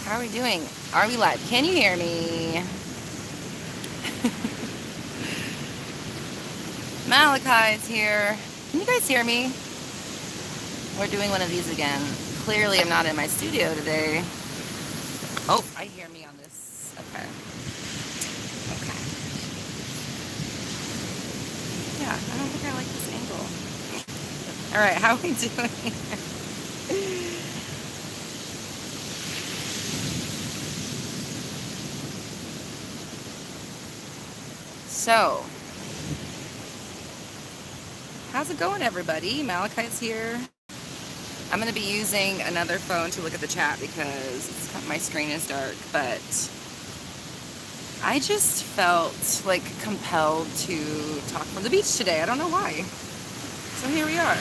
How are we doing? Are we live? Can you hear me? Malachi is here. Can you guys hear me? We're doing one of these again. Clearly, I'm not in my studio today. Oh, I hear me on this. Okay. Okay. Yeah, I don't think I like this angle. All right, how are we doing? So, how's it going, everybody? Malachi's here. I'm going to be using another phone to look at the chat because my screen is dark, but I just felt like compelled to talk from the beach today. I don't know why. So here we are.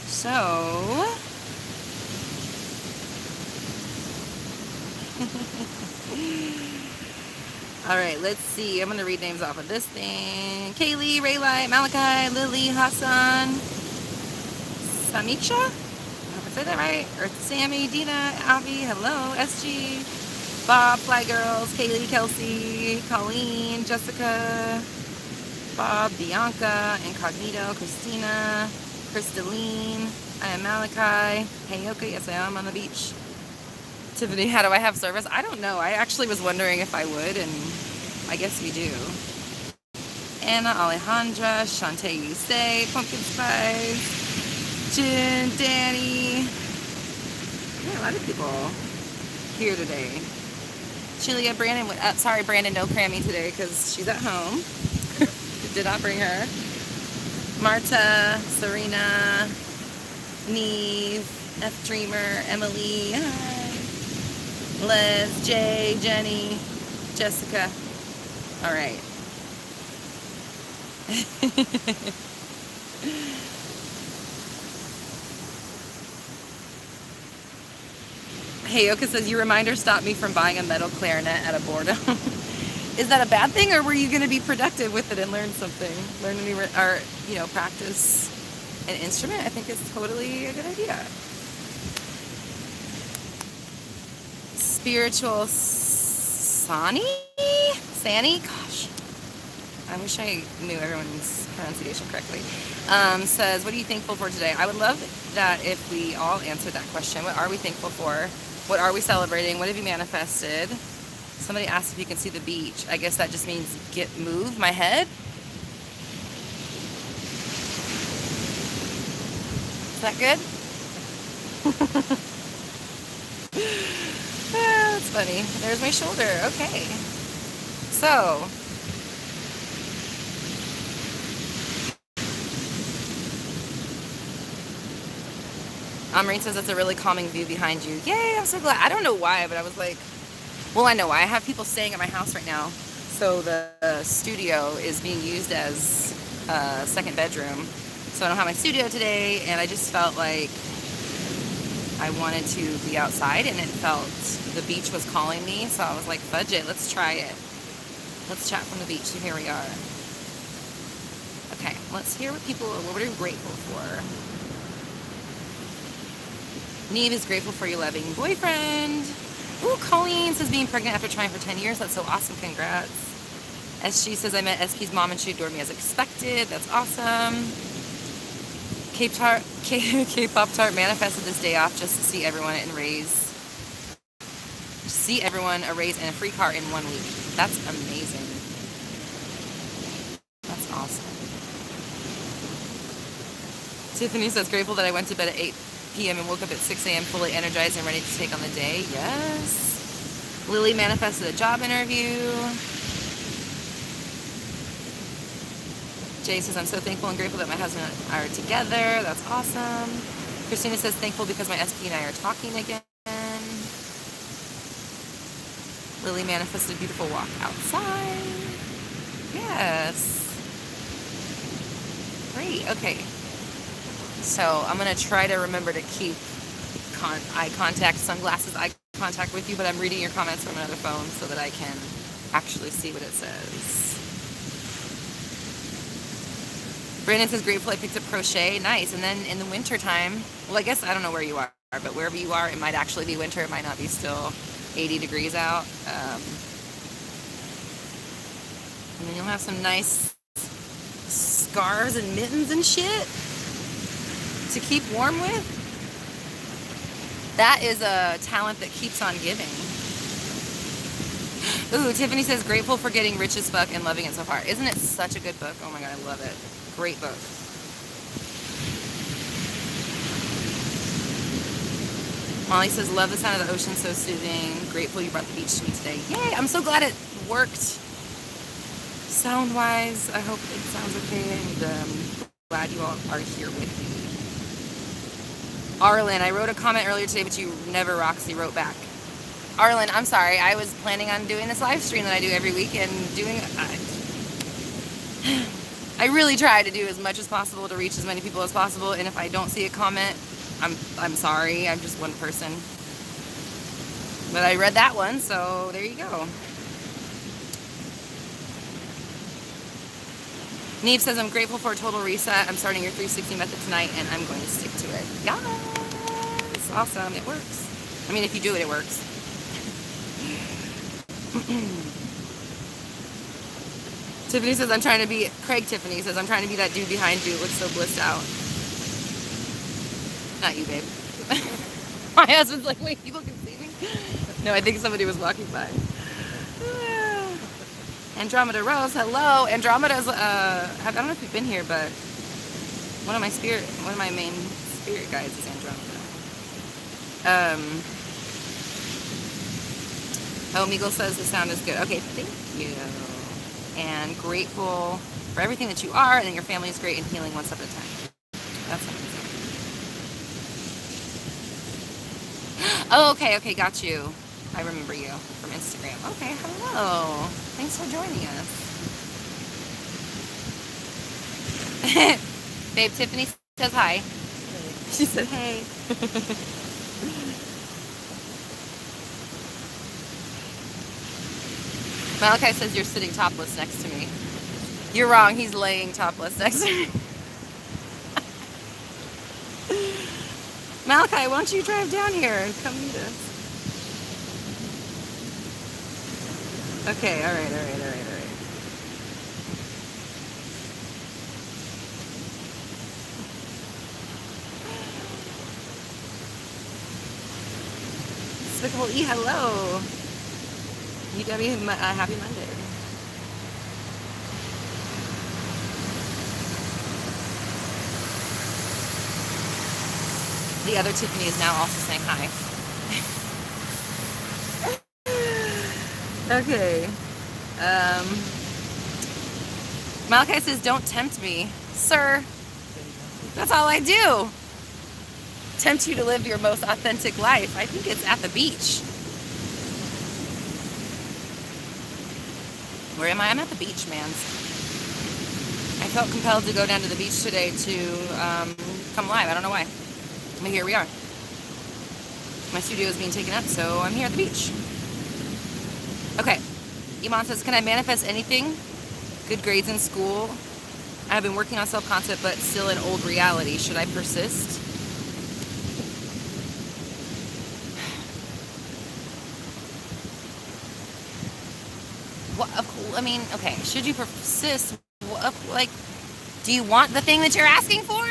So, all right, let's see. I'm going to read names off of this thing. Kaylee, Raylight, Malachi, Lily, Hassan, Samiksha? I hope I said that right. Earth Sammy, Dina, Avi, hello, SG, Bob, Fly Girls, Kaylee, Kelsey, Colleen, Jessica, Bob, Bianca, Incognito, Christina, Crystalline, I am Malachi, Hey Yoka, yes I am on the beach. Tiffany, how do I have service? I don't know. I actually was wondering if I would, and I guess we do. Anna, Alejandra, Shantae, you say, Pumpkin Spice, Jen, Danny. Yeah, a lot of people here today. Chilia, Brandon, sorry Brandon, no Crammy today because she's at home. Did not bring her. Marta, Serena, Neve, F Dreamer, Emily, hi. Les, Jay, Jenny, Jessica. All right. Hey, Oka says, your reminder stopped me from buying a metal clarinet at a boredom. Is that a bad thing, or were you going to be productive with it and learn something? Learn a new, or, practice an instrument? I think it's totally a good idea. Spiritual Sani? Gosh. I wish I knew everyone's pronunciation correctly. Says, what are you thankful for today? I would love that if we all answered that question. What are we thankful for? What are we celebrating? What have you manifested? Somebody asked if you can see the beach. I guess that just means move my head. Is that good? That's funny. There's my shoulder. Okay. So, Amreen says it's a really calming view behind you. Yay, I'm so glad. I don't know why, but I was like, well, I know why. I have people staying at my house right now. So the studio is being used as a second bedroom. So I don't have my studio today, and I just felt like I wanted to be outside, and it felt the beach was calling me. So I was like, fudge it, let's try it. Let's chat from the beach. So here we are. Okay, let's hear what are grateful for. Neve is grateful for your loving boyfriend. Ooh, Colleen says being pregnant after trying for 10 years. That's so awesome. Congrats. SG says I met SP's mom and she adored me as expected. That's awesome. K-Pop Tart manifested this day off just to see everyone a raise and a free car in 1 week. That's amazing. That's awesome. Tiffany says grateful that I went to bed at 8 p.m. and woke up at 6 a.m. fully energized and ready to take on the day. Yes. Lily manifested a job interview. Jay says, I'm so thankful and grateful that my husband and I are together. That's awesome. Christina says, thankful because my SP and I are talking again. Lily manifested a beautiful walk outside. Yes. Great. Okay. So I'm going to try to remember to keep eye contact, sunglasses eye contact with you, but I'm reading your comments from another phone so that I can actually see what it says. Brandon says, grateful I picked up crochet. Nice. And then in the winter time, well, I guess I don't know where you are, but wherever you are, it might actually be winter. It might not be still 80 degrees out. And then you'll have some nice scarves and mittens and shit to keep warm with. That is a talent that keeps on giving. Ooh, Tiffany says, grateful for getting Rich as Fuck and loving it so far. Isn't it such a good book? Oh my God, I love it. Great book. Molly says, love the sound of the ocean, so soothing. Grateful you brought the beach to me today. Yay, I'm so glad it worked sound-wise. I hope it sounds okay, and glad you all are here with me. Arlen, I wrote a comment earlier today, but you never, Roxy, wrote back. Arlen, I'm sorry. I was planning on doing this live stream that I do every week and doing... I really try to do as much as possible to reach as many people as possible, and if I don't see a comment, I'm sorry. I'm just one person. But I read that one, so there you go. Neve says, I'm grateful for a total reset. I'm starting your 360 method tonight, and I'm going to stick to it. Yes! Awesome. It works. I mean, if you do it, it works. Tiffany says, Tiffany says, I'm trying to be that dude behind you. Looks so blissed out. Not you, babe. My husband's like, wait, people can see me? No, I think somebody was walking by. Andromeda Rose, hello. Andromeda's, I don't know if you've been here, but one of my main spirit guides is Andromeda. Oh, Meagle says the sound is good. Okay, thank you. And grateful for everything that you are, and that your family is great and healing one step at a time. That's amazing. Oh, okay, got you. I remember you from Instagram. Okay, hello. Thanks for joining us. Babe, Tiffany says hi. She said hey. Malachi says you're sitting topless next to me. You're wrong. He's laying topless next to me. Malachi, why don't you drive down here and come meet us? Okay, all right. Despicable E, hello. UW, happy Monday. The other Tiffany is now also saying hi. Okay. Malachi says, don't tempt me. Sir, that's all I do. Tempt you to live your most authentic life. I think it's at the beach. Where am I? I'm at the beach, man. I felt compelled to go down to the beach today to come live. I don't know why. But here we are. My studio is being taken up, so I'm here at the beach. Okay. Iman says, can I manifest anything? Good grades in school. I have been working on self-concept, but still in old reality. Should I persist? I mean, okay, should you persist? Like, do you want the thing that you're asking for?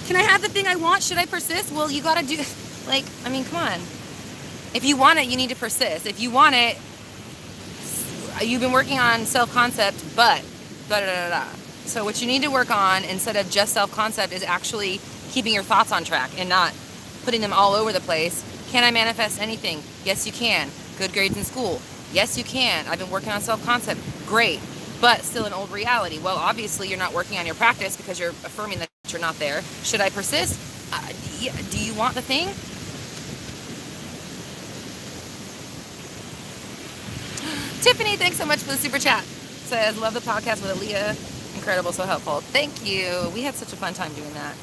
Can I have the thing I want? Should I persist? Well, you gotta do, like, I mean, come on. If you want it, you need to persist. If you want it, you've been working on self-concept, but, da-da-da-da-da. So what you need to work on, instead of just self-concept, is actually keeping your thoughts on track and not putting them all over the place. Can I manifest anything? Yes, you can. Good grades in school. Yes, you can. I've been working on self-concept. Great. But still an old reality. Well, obviously you're not working on your practice because you're affirming that you're not there. Should I persist? Do you want the thing? Tiffany, thanks so much for the super chat. Says, love the podcast with Aaliyah. Incredible, so helpful. Thank you. We had such a fun time doing that.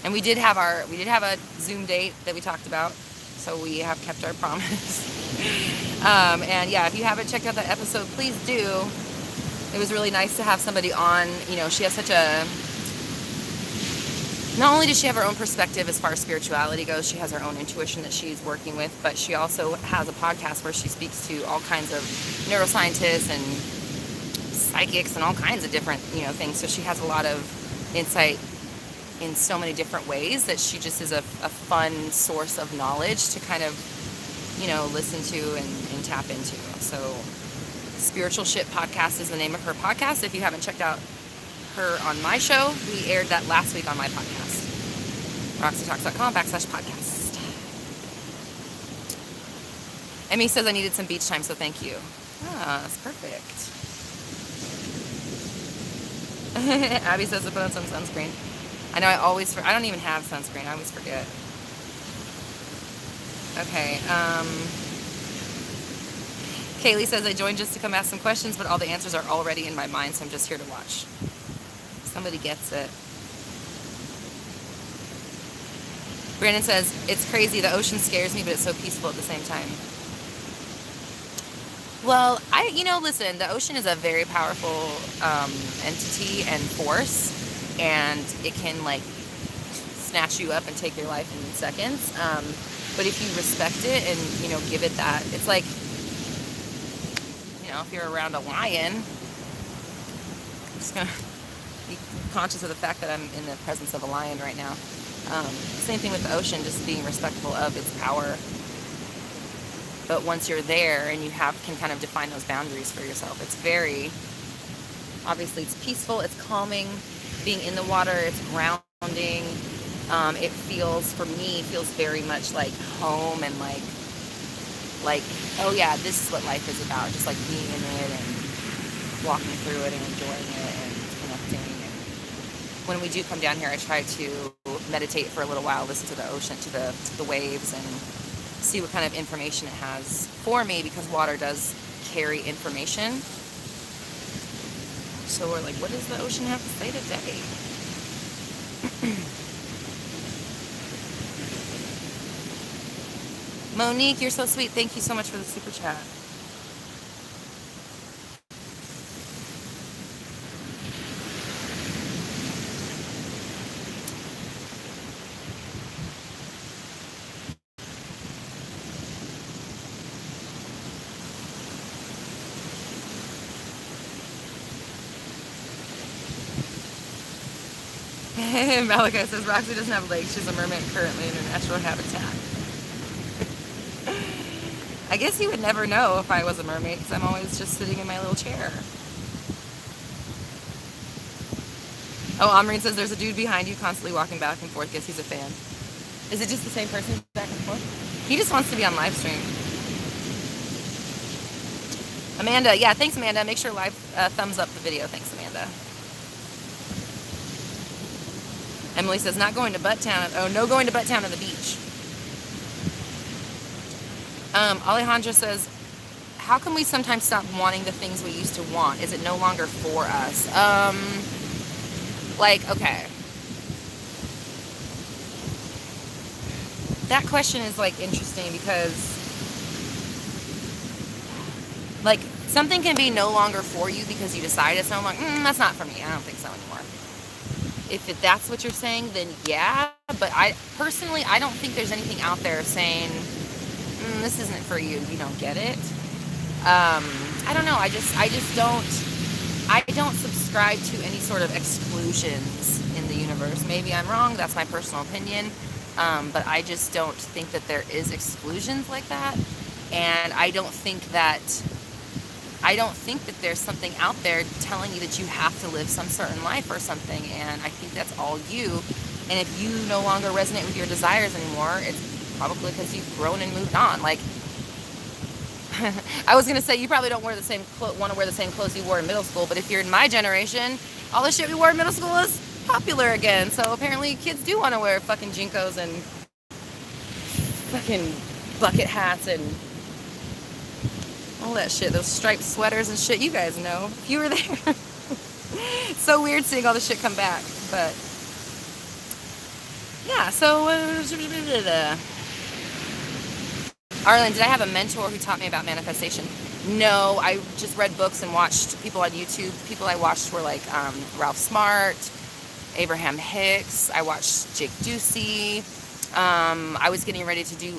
And we did have a Zoom date that we talked about. So we have kept our promise. And yeah, if you haven't checked out that episode, please do. it was really nice to have somebody on. You know, she has such a, not only does she have her own perspective as far as spirituality goes, she has her own intuition that she's working with, but she also has a podcast where she speaks to all kinds of neuroscientists and psychics and all kinds of different, you know, things. So she has a lot of insight in so many different ways that she just is a fun source of knowledge to kind of, you know, listen to and tap into. So Spiritual Shit Podcast is the name of her podcast. If you haven't checked out her on my show, we aired that last week on my podcast. RoxyTalks.com/podcast. Emmy says I needed some beach time, so thank you. Ah, that's perfect. Abby says to put on some sunscreen. I know I don't even have sunscreen. I always forget. Okay. Kaylee says I joined just to come ask some questions, but all the answers are already in my mind, so I'm just here to watch. Somebody gets it. Brandon says, it's crazy. The ocean scares me, but it's so peaceful at the same time. Well, listen, the ocean is a very powerful entity and force, and it can, like, snatch you up and take your life in seconds. But if you respect it and, you know, give it that, it's like, you know, if you're around a lion, I'm just going to be conscious of the fact that I'm in the presence of a lion right now. Same thing with the ocean, just being respectful of its power. But once you're there and you can kind of define those boundaries for yourself, it's very, obviously it's peaceful, it's calming, being in the water, it's grounding. It feels very much like home and like, oh yeah, this is what life is about, just like being in it and walking through it and enjoying it and connecting. And when we do come down here, I try to meditate for a little while, listen to the ocean, to the waves, and see what kind of information it has for me, because water does carry information. So we're like, what does the ocean have to say today? Monique, you're so sweet. Thank you so much for the super chat. Malachi says, Roxy doesn't have legs. She's a mermaid currently in her natural habitat. I guess you would never know if I was a mermaid, because I'm always just sitting in my little chair. Oh, Amreen says, there's a dude behind you constantly walking back and forth. Guess he's a fan. Is it just the same person back and forth? He just wants to be on live stream. Amanda, yeah, thanks, Amanda. Make sure live thumbs up the video. Thanks, Amanda. Emily says, not going to Butttown. Oh, no going to Butttown on the beach. Alejandra says, how can we sometimes stop wanting the things we used to want? Is it no longer for us? Okay. That question is, like, interesting because, like, something can be no longer for you because you decide it's no longer, that's not for me. I don't think so anymore. If that's what you're saying, then yeah. But I don't think there's anything out there saying, this isn't for you. You don't get it. I don't know. I don't subscribe to any sort of exclusions in the universe. Maybe I'm wrong. That's my personal opinion. But I just don't think that there is exclusions like that. And I don't think that there's something out there telling you that you have to live some certain life or something. And I think that's all you. And if you no longer resonate with your desires anymore, it's probably because you've grown and moved on. Like, I was going to say, you probably don't want to wear the same clothes you wore in middle school. But if you're in my generation, all the shit we wore in middle school is popular again. So apparently kids do want to wear fucking Jinkos and fucking bucket hats and all that shit, those striped sweaters and shit. You guys know, if you were there. It's so weird seeing all this shit come back, but yeah. So Arlen, did I have a mentor who taught me about manifestation? No, I just read books and watched people on YouTube. People I watched were like Ralph Smart, Abraham Hicks. I watched Jake Ducey. I was getting ready to do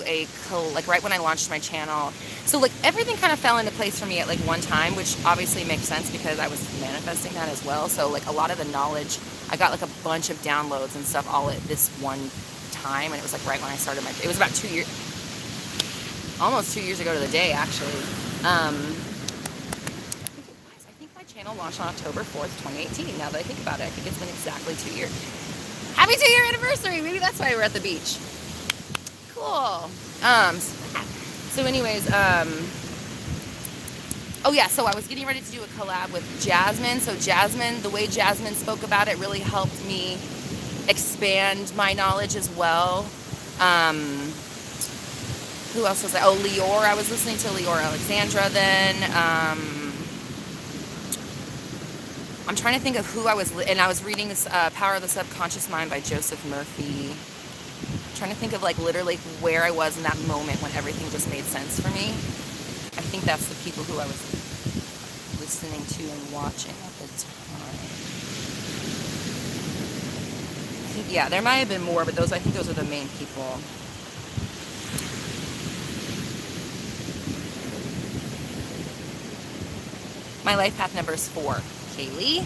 like right when I launched my channel. So like everything kind of fell into place for me at like one time, which obviously makes sense because I was manifesting that as well. So like a lot of the knowledge, I got like a bunch of downloads and stuff all at this one time. And it was like right when I started it was about 2 years, almost 2 years ago to the day actually. I think my channel launched on October 4th, 2018. Now that I think about it, I think it's been exactly 2 years. Happy 2-year anniversary! Maybe that's why we're at the beach. Cool. So anyways, oh yeah, so I was getting ready to do a collab with Jasmine. So Jasmine, the way Jasmine spoke about it really helped me expand my knowledge as well. Who else was I? Oh, Lior. I was listening to Lior Alexandra then. I'm trying to think of who I was, and I was reading this Power of the Subconscious Mind by Joseph Murphy. I'm trying to think of like literally where I was in that moment when everything just made sense for me. I think that's the people who I was listening to and watching at the time. I think, yeah, there might have been more, but I think those are the main people. My life path number is 4. Kaylee.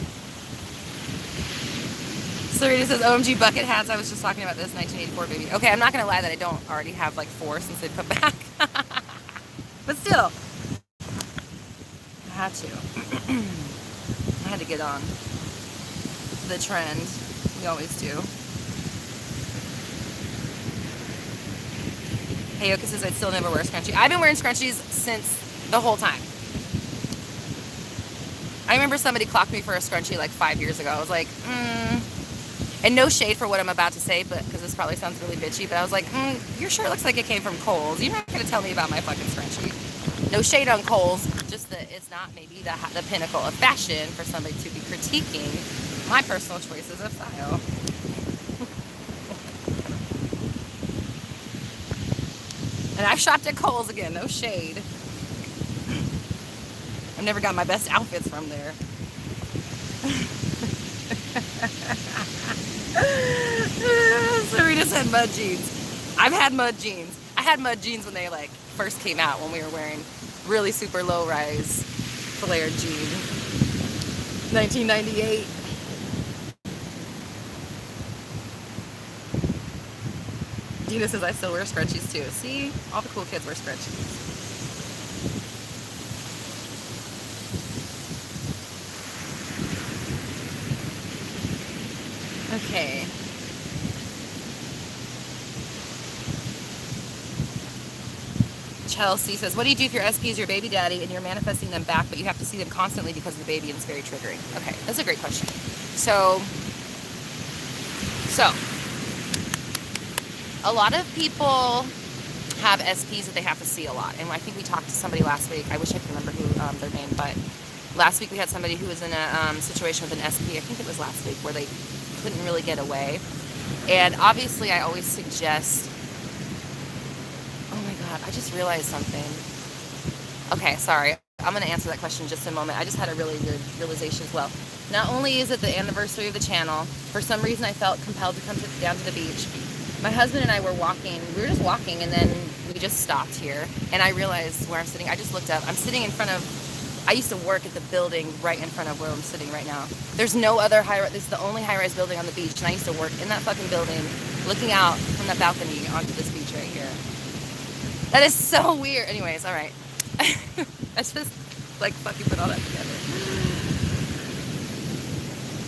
Sarita says, OMG bucket hats. I was just talking about this 1984 baby. Okay, I'm not going to lie that I don't already have like 4 since they put back. But still. I had to. I had to get on the trend. We always do. Hey, Yoka says, I'd still never wear a scrunchie. I've been wearing scrunchies since the whole time. I remember somebody clocked me for a scrunchie like 5 years ago. I was like, And no shade for what I'm about to say, but because this probably sounds really bitchy, but I was like, your shirt looks like it came from Kohl's. You're not going to tell me about my fucking scrunchie. No shade on Kohl's, just that it's not maybe the pinnacle of fashion for somebody to be critiquing my personal choices of style. And I've shopped at Kohl's again, no shade. I've never got my best outfits from there. Sarita said mud jeans. I've had mud jeans. I had mud jeans when they like first came out, when we were wearing really super low rise flared jeans. 1998. Dina says I still wear scrunchies too. See? All the cool kids wear scrunchies. Okay. Chelsea says, what do you do if your SP is your baby daddy and you're manifesting them back, but you have to see them constantly because of the baby and it's very triggering? Okay, that's a great question. So, a lot of people have SPs that they have to see a lot. And I think we talked to somebody last week. I wish I could remember who their name, but last week we had somebody who was in a situation with an SP. I think it was last week, where they couldn't really get away. And obviously I always suggest, oh my god, I just realized something. Okay, sorry, I'm going to answer that question in just a moment. I just had a really good realization as well. Not only is it the anniversary of the channel, for some reason I felt compelled to come down to the beach. My husband and I were walking, we were just walking, and then we just stopped here, and I realized where I'm sitting. I just looked up. I'm sitting in front of, I used to work at the building right in front of where I'm sitting right now. There's no other high-rise, this is the only high-rise building on the beach, and I used to work in that fucking building, looking out from that balcony onto this beach right here. That is so weird. Anyways, all right. I just, like, fucking put all that together.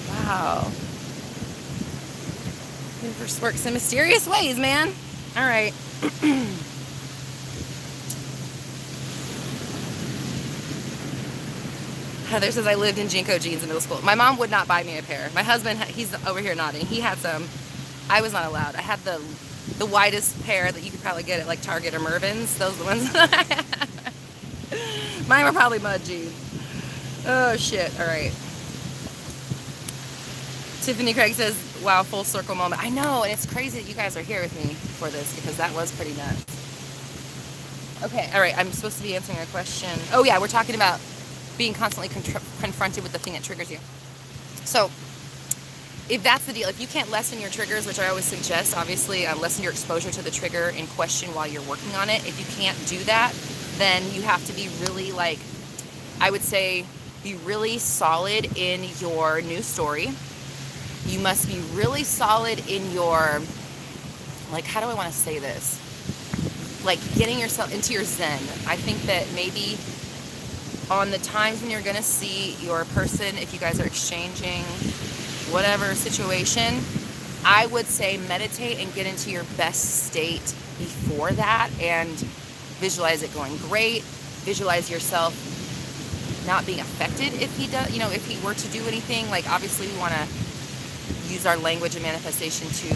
Wow. Universe works in mysterious ways, man. All right. Heather says, I lived in Jinko jeans in middle school. My mom would not buy me a pair. My husband, he's over here nodding. He had some. I was not allowed. I had the widest pair that you could probably get at like Target or Mervyn's. Those are the ones that I had. Mine were probably mud jeans. Oh, shit. All right. Tiffany Craig says, wow, full circle moment. I know, and it's crazy that you guys are here with me for this, because that was pretty nuts. Okay, all right, I'm supposed to be answering a question. Oh yeah, we're talking about being constantly confronted with the thing that triggers you. So if that's the deal, if you can't lessen your triggers, which I always suggest, obviously, lessen your exposure to the trigger in question while you're working on it. If you can't do that, then you have to be really, like, I would say, be really solid in your new story. You must be really solid in your, like, how do I want to say this? Like, getting yourself into your zen. I think that maybe on the times when you're going to see your person, if you guys are exchanging whatever situation, I would say meditate and get into your best state before that and visualize it going great. Visualize yourself not being affected if he does, if he were to do anything. Like, obviously we want to use our language and manifestation to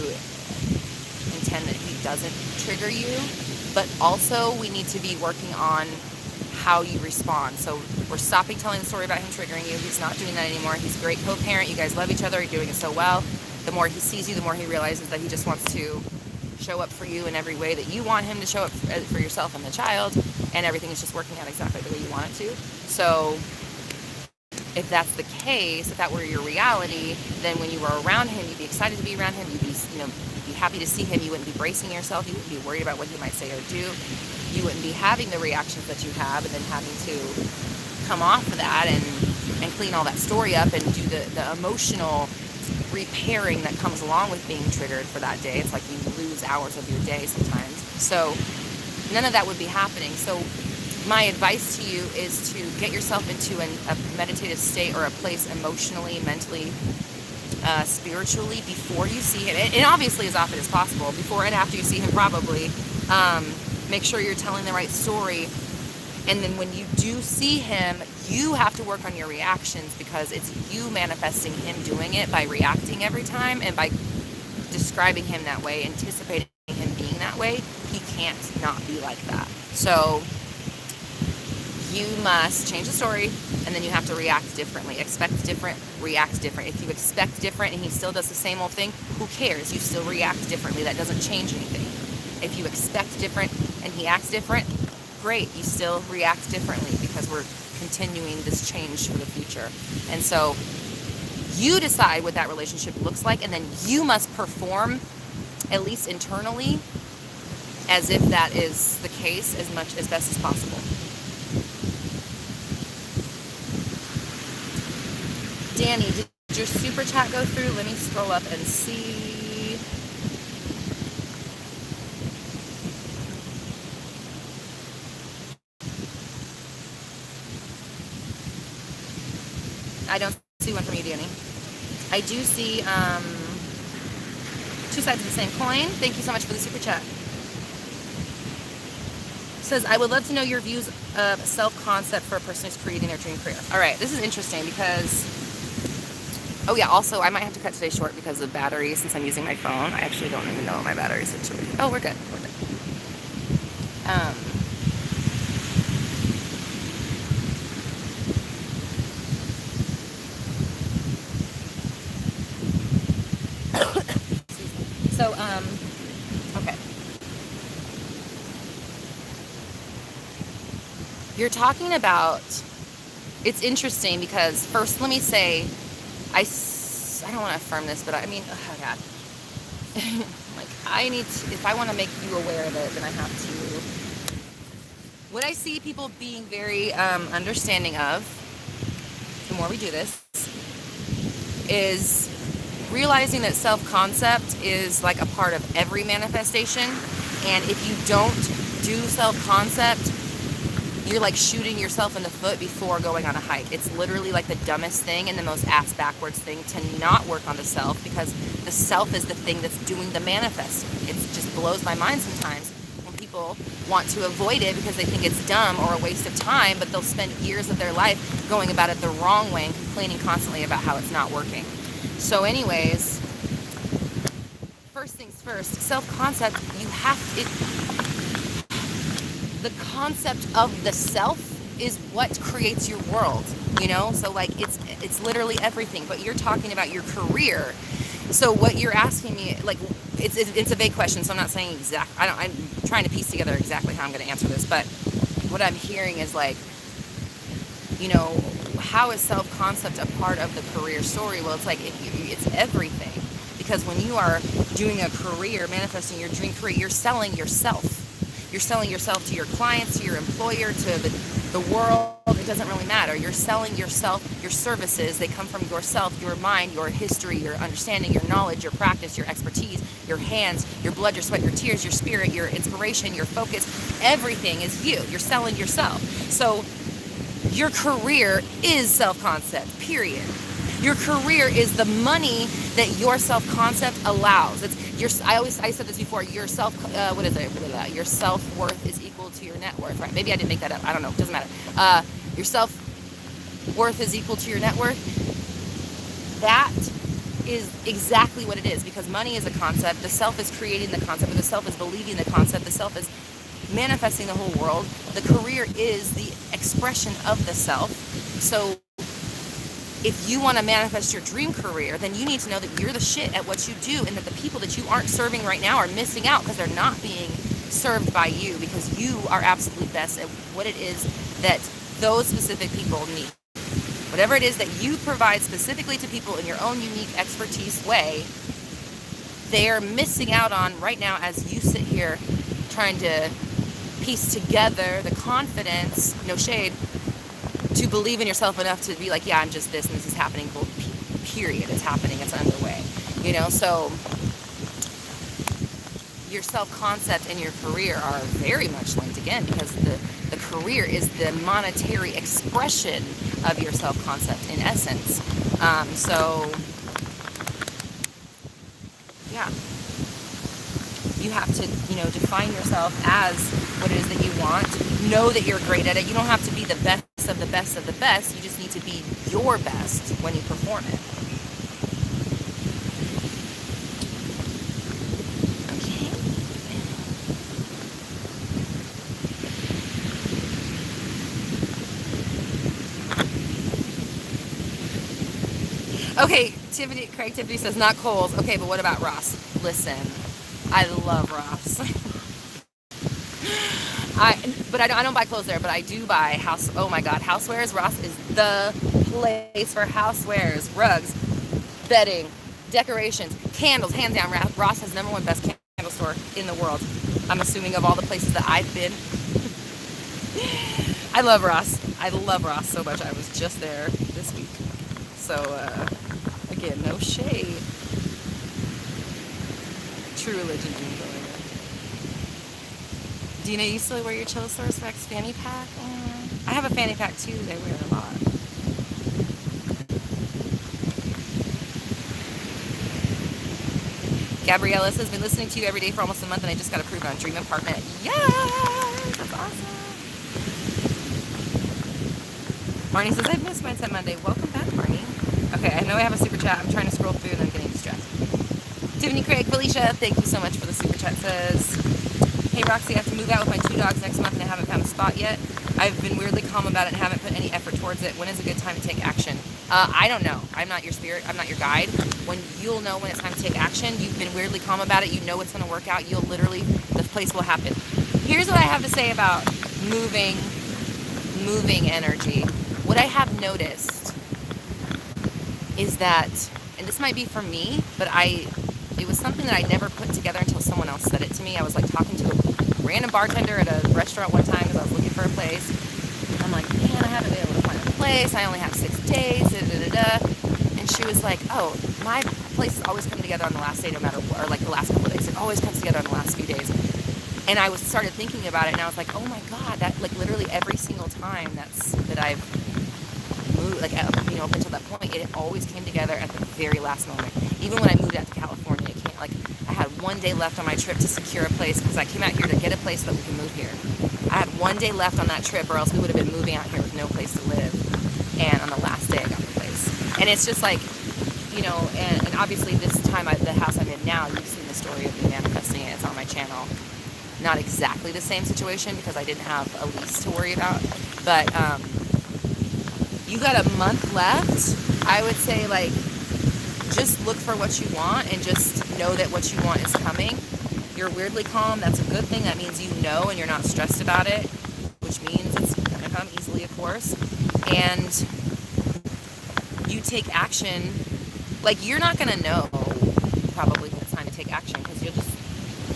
intend that he doesn't trigger you, but also we need to be working on how you respond. So we're stopping telling the story about him triggering you. He's not doing that anymore. He's a great co-parent. You guys love each other. You're doing it so well. The more he sees you, the more he realizes that he just wants to show up for you in every way that you want him to show up for yourself and the child, and everything is just working out exactly the way you want it to. So if that's the case, if that were your reality, then when you were around him, you'd be excited to be around him. You'd be, be happy to see him. You wouldn't be bracing yourself. You wouldn't be worried about what he might say or do. You wouldn't be having the reactions that you have, and then having to come off of that and clean all that story up and do the emotional repairing that comes along with being triggered for that day. It's like you lose hours of your day sometimes. So none of that would be happening. So my advice to you is to get yourself into a meditative state or a place emotionally, mentally, spiritually before you see him, and obviously as often as possible, before and after you see him probably. Make sure you're telling the right story. And then when you do see him, you have to work on your reactions, because it's you manifesting him doing it by reacting every time and by describing him that way, anticipating him being that way. He can't not be like that. So you must change the story, and then you have to react differently. Expect different, react different. If you expect different and he still does the same old thing, who cares? You still react differently. That doesn't change anything. If you expect different and he acts different, great. You still react differently, because we're continuing this change for the future. And so you decide what that relationship looks like, and then you must perform, at least internally, as if that is the case as best as possible. Danny, did your super chat go through? Let me scroll up and see. I don't see one from you, Danny. I do see two sides of the same coin. Thank you so much for the super chat. Says, I would love to know your views of self-concept for a person who's creating their dream career. All right, this is interesting because, oh yeah, also I might have to cut today short because of battery, since I'm using my phone. I actually don't even know what my battery situation. Oh, we're good. We're good. So, okay. You're talking about, it's interesting because first let me say, I don't want to affirm this, but I mean, oh God. Like, I need to, if I want to make you aware of it, then I have to. What I see people being very understanding of, the more we do this, is realizing that self-concept is like a part of every manifestation. And if you don't do self-concept, you're like shooting yourself in the foot before going on a hike. It's literally like the dumbest thing and the most ass-backwards thing to not work on the self, because the self is the thing that's doing the manifesting. It just blows my mind sometimes when people want to avoid it because they think it's dumb or a waste of time, but they'll spend years of their life going about it the wrong way and complaining constantly about how it's not working. So anyways, first things first, self-concept, you have it. The concept of the self is what creates your world, you know? So like it's literally everything, but you're talking about your career. So what you're asking me, like, it's a vague question, so I'm not saying I'm trying to piece together exactly how I'm going to answer this, but what I'm hearing is like, how is self-concept a part of the career story? Well, it's like, it's everything. Because when you are doing a career, manifesting your dream career, you're selling yourself. You're selling yourself to your clients, to your employer, to the world. It doesn't really matter. You're selling yourself, your services. They come from yourself, your mind, your history, your understanding, your knowledge, your practice, your expertise, your hands, your blood, your sweat, your tears, your spirit, your inspiration, your focus. Everything is you. You're selling yourself. So your career is self-concept, period. Your career is the money that your self-concept allows. I said this before. Your Your self-worth is equal to your net worth, right? Maybe I didn't make that up. I don't know. It doesn't matter. Your self-worth is equal to your net worth. That is exactly what it is, because money is a concept. The self is creating the concept, or the self is believing the concept. The self is manifesting the whole world. The career is the expression of the self. So if you want to manifest your dream career, then you need to know that you're the shit at what you do, and that the people that you aren't serving right now are missing out because they're not being served by you, because you are absolutely best at what it is that those specific people need. Whatever it is that you provide specifically to people in your own unique expertise way, they're missing out on right now as you sit here trying to piece together the confidence, no shade, to believe in yourself enough to be like, yeah, I'm just this and this is happening, period. It's happening, it's underway, so your self-concept and your career are very much linked, again, because the career is the monetary expression of your self-concept in essence. So yeah, you have to, define yourself as what it is that you want. Know that you're great at it. You don't have to be the best of the best of the best. You just need to be your best when you perform it. Okay, Craig Tiffany says, not Kohl's. Okay, but what about Ross? Listen, I love Ross. I don't buy clothes there, but I do buy housewares. Ross is the place for housewares, rugs, bedding, decorations, candles, hands down. Ross has #1 best candle store in the world. I'm assuming of all the places that I've been. I love Ross. I love Ross so much. I was just there this week. So, again, no shade. True religion. Dina, you still wear your Chillosaurus Rex fanny pack? I have a fanny pack too that I wear a lot. Gabriella says, been listening to you every day for almost a month and I just got approved on Dream Apartment. Yes! That's awesome. Marnie says, I've missed Mindset Monday. Welcome back, Marnie. Okay, I know I have a super chat. I'm trying to scroll through and I'm getting distracted. Tiffany, Craig, Felicia, thank you so much for the super chat. Says, hey Roxy, I have to move out with my 2 dogs next month and I haven't found a spot yet. I've been weirdly calm about it and haven't put any effort towards it. When is a good time to take action? I don't know. I'm not your spirit. I'm not your guide. You'll know when it's time to take action. You've been weirdly calm about it. You know it's going to work out. The place will happen. Here's what I have to say about moving energy. What I have noticed is that, and this might be for me, but it was something that I never put together until someone else said it to me. I was like talking to a random bartender at a restaurant one time because I was looking for a place. And I'm like, man, I haven't been able to find a place. I only have 6 days, And she was like, oh, my places always come together on the last day no matter what, or like the last couple of days. It always comes together on the last few days. And I started thinking about it and I was like, oh my God, that like literally every single time that I've moved, like, up until that point, it always came together at the very last moment. Even when I moved out to California, I had 1 day left on my trip to secure a place because I came out here to get a place so that we can move here. I had 1 day left on that trip or else we would have been moving out here with no place to live. And on the last day I got the place. And it's just like, and obviously this time, the house I'm in now, you've seen the story of me manifesting it. It's on my channel. Not exactly the same situation because I didn't have a lease to worry about. But you got a month left. I would say like just look for what you want and just know that what you want is coming. You're weirdly calm. That's a good thing. That means you know and you're not stressed about it, which means it's going to come easily, of course. And you take action. Like, you're not going to know probably when it's time to take action, because you'll just,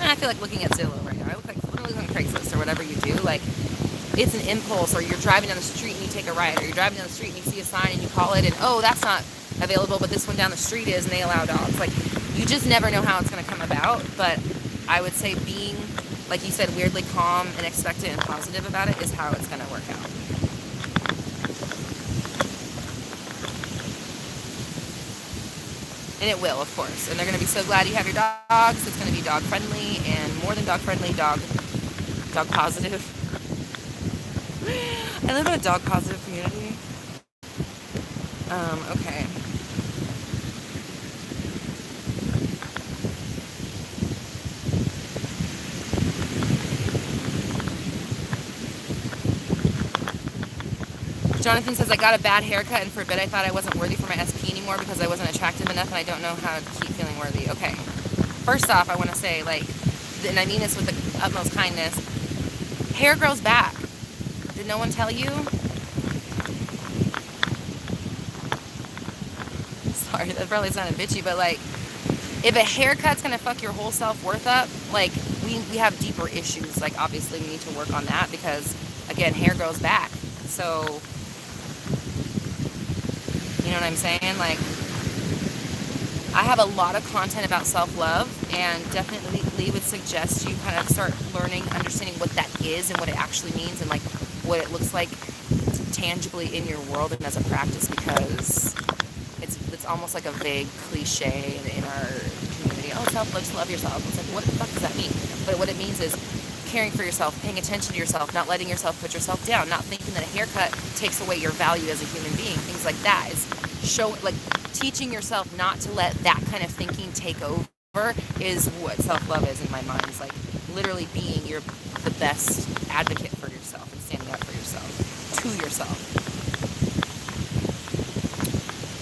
I feel like looking at Zillow right now. I look like literally on Craigslist or whatever you do. Like, it's an impulse, or you're driving down the street and you take a ride, or you're driving down the street and you see a sign and you call it, and oh, that's not available, but this one down the street is, and they allow dogs. Like, you just never know how it's going to come about. But I would say being, like you said, weirdly calm and expectant and positive about it is how it's going to work out. And it will, of course. And they're going to be so glad you have your dogs. It's going to be dog friendly, and more than dog friendly, dog positive. I live in a dog positive community. Okay. Jonathan says, I got a bad haircut, and for a bit I thought I wasn't worthy for my SP anymore because I wasn't attractive enough, and I don't know how to keep feeling worthy. Okay. First off, I want to say, like, and I mean this with the utmost kindness, hair grows back. Did no one tell you? Sorry, that probably sounded bitchy, but, like, if a haircut's going to fuck your whole self-worth up, like, we have deeper issues. Like, obviously we need to work on that because, again, hair grows back. So, you know what I'm saying? Like, I have a lot of content about self-love, and definitely would suggest you kind of start learning, understanding what that is and what it actually means, and like what it looks like tangibly in your world and as a practice, because it's almost like a vague cliche in our community. Oh, self-love, just love yourself. It's like, what the fuck does that mean? But what it means is caring for yourself, paying attention to yourself, not letting yourself put yourself down, not thinking that a haircut takes away your value as a human being. Things like that is teaching yourself not to let that kind of thinking take over is what self-love is in my mind. It's like literally being the best advocate for yourself and standing up for yourself, to yourself.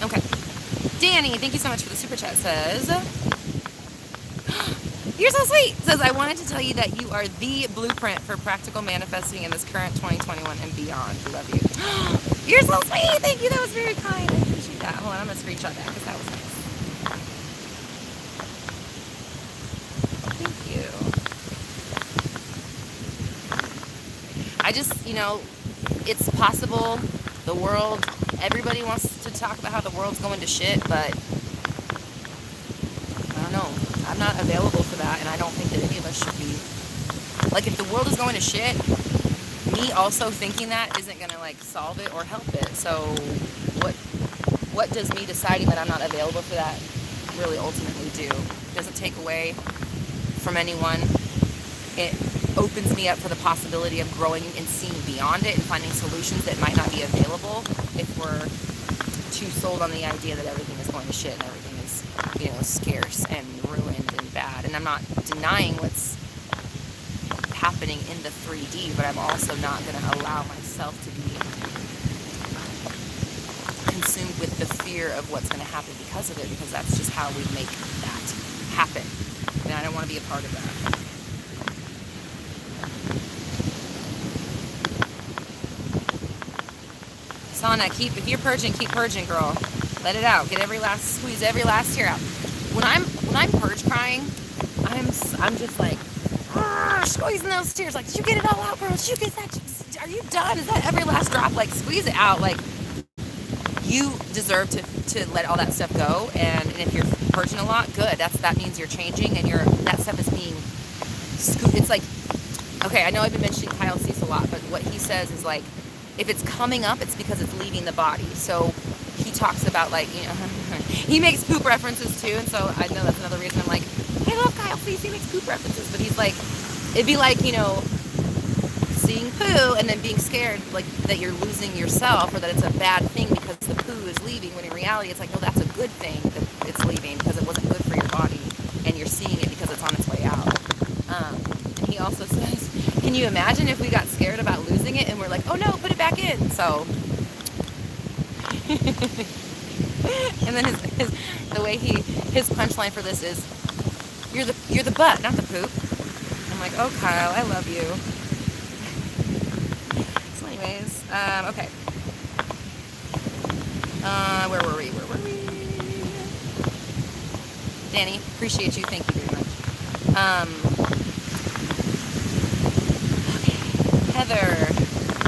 Okay. Danny, thank you so much for the super chat. Says, you're so sweet. Says, I wanted to tell you that you are the blueprint for practical manifesting in this current 2021 and beyond. We love you. You're so sweet. Thank you. That was very kind. I appreciate that. Hold on. I'm going to screenshot that because that was nice. Thank you. I just, it's possible the world, everybody wants to talk about how the world's going to shit, but I don't know. I'm not available for that, and I don't think that any of us should be. Like, if the world is going to shit, me also thinking that isn't going to, like, solve it or help it. So what does me deciding that I'm not available for that really ultimately do? It doesn't take away from anyone. It opens me up for the possibility of growing and seeing beyond it and finding solutions that might not be available if we're too sold on the idea that everything is going to shit and everything is, scarce and ruined and bad. And I'm not denying what's happening in the 3D, but I'm also not going to allow myself to be consumed with the fear of what's going to happen because of it, because that's just how we make that happen. And I don't want to be a part of that. Sana, if you're purging, keep purging, girl. Let it out. Squeeze every last tear out. When I'm purge crying, I'm just like squeezing those tears. Like, did you get it all out, girl? Did you get that? Are you done? Is that every last drop? Like, squeeze it out. Like, you deserve to let all that stuff go. And if you're purging a lot, good. That means you're changing, and that stuff is being scooped. It's like, okay, I know I've been mentioning Kyle Cease a lot, but what he says is like, if it's coming up, it's because it's leaving the body. So he talks about, like, he makes poop references too, and so I know that's another reason I'm like, I love Kyle Cease, he makes poop references, but he's like, it'd be like, seeing poo and then being scared, like, that you're losing yourself or that it's a bad thing because the poo is leaving, when in reality it's like, no, that's a good thing that it's leaving because it wasn't good for your body, and you're seeing it because it's on its way out. And he also says, can you imagine if we got scared about losing it and we're like, oh no, put it back in? So And then the way his punchline for this is, you're the butt, not the poop. I'm like, oh, Kyle, I love you. So anyways, okay. Where were we? Danny, appreciate you. Thank you very much. Okay. Heather,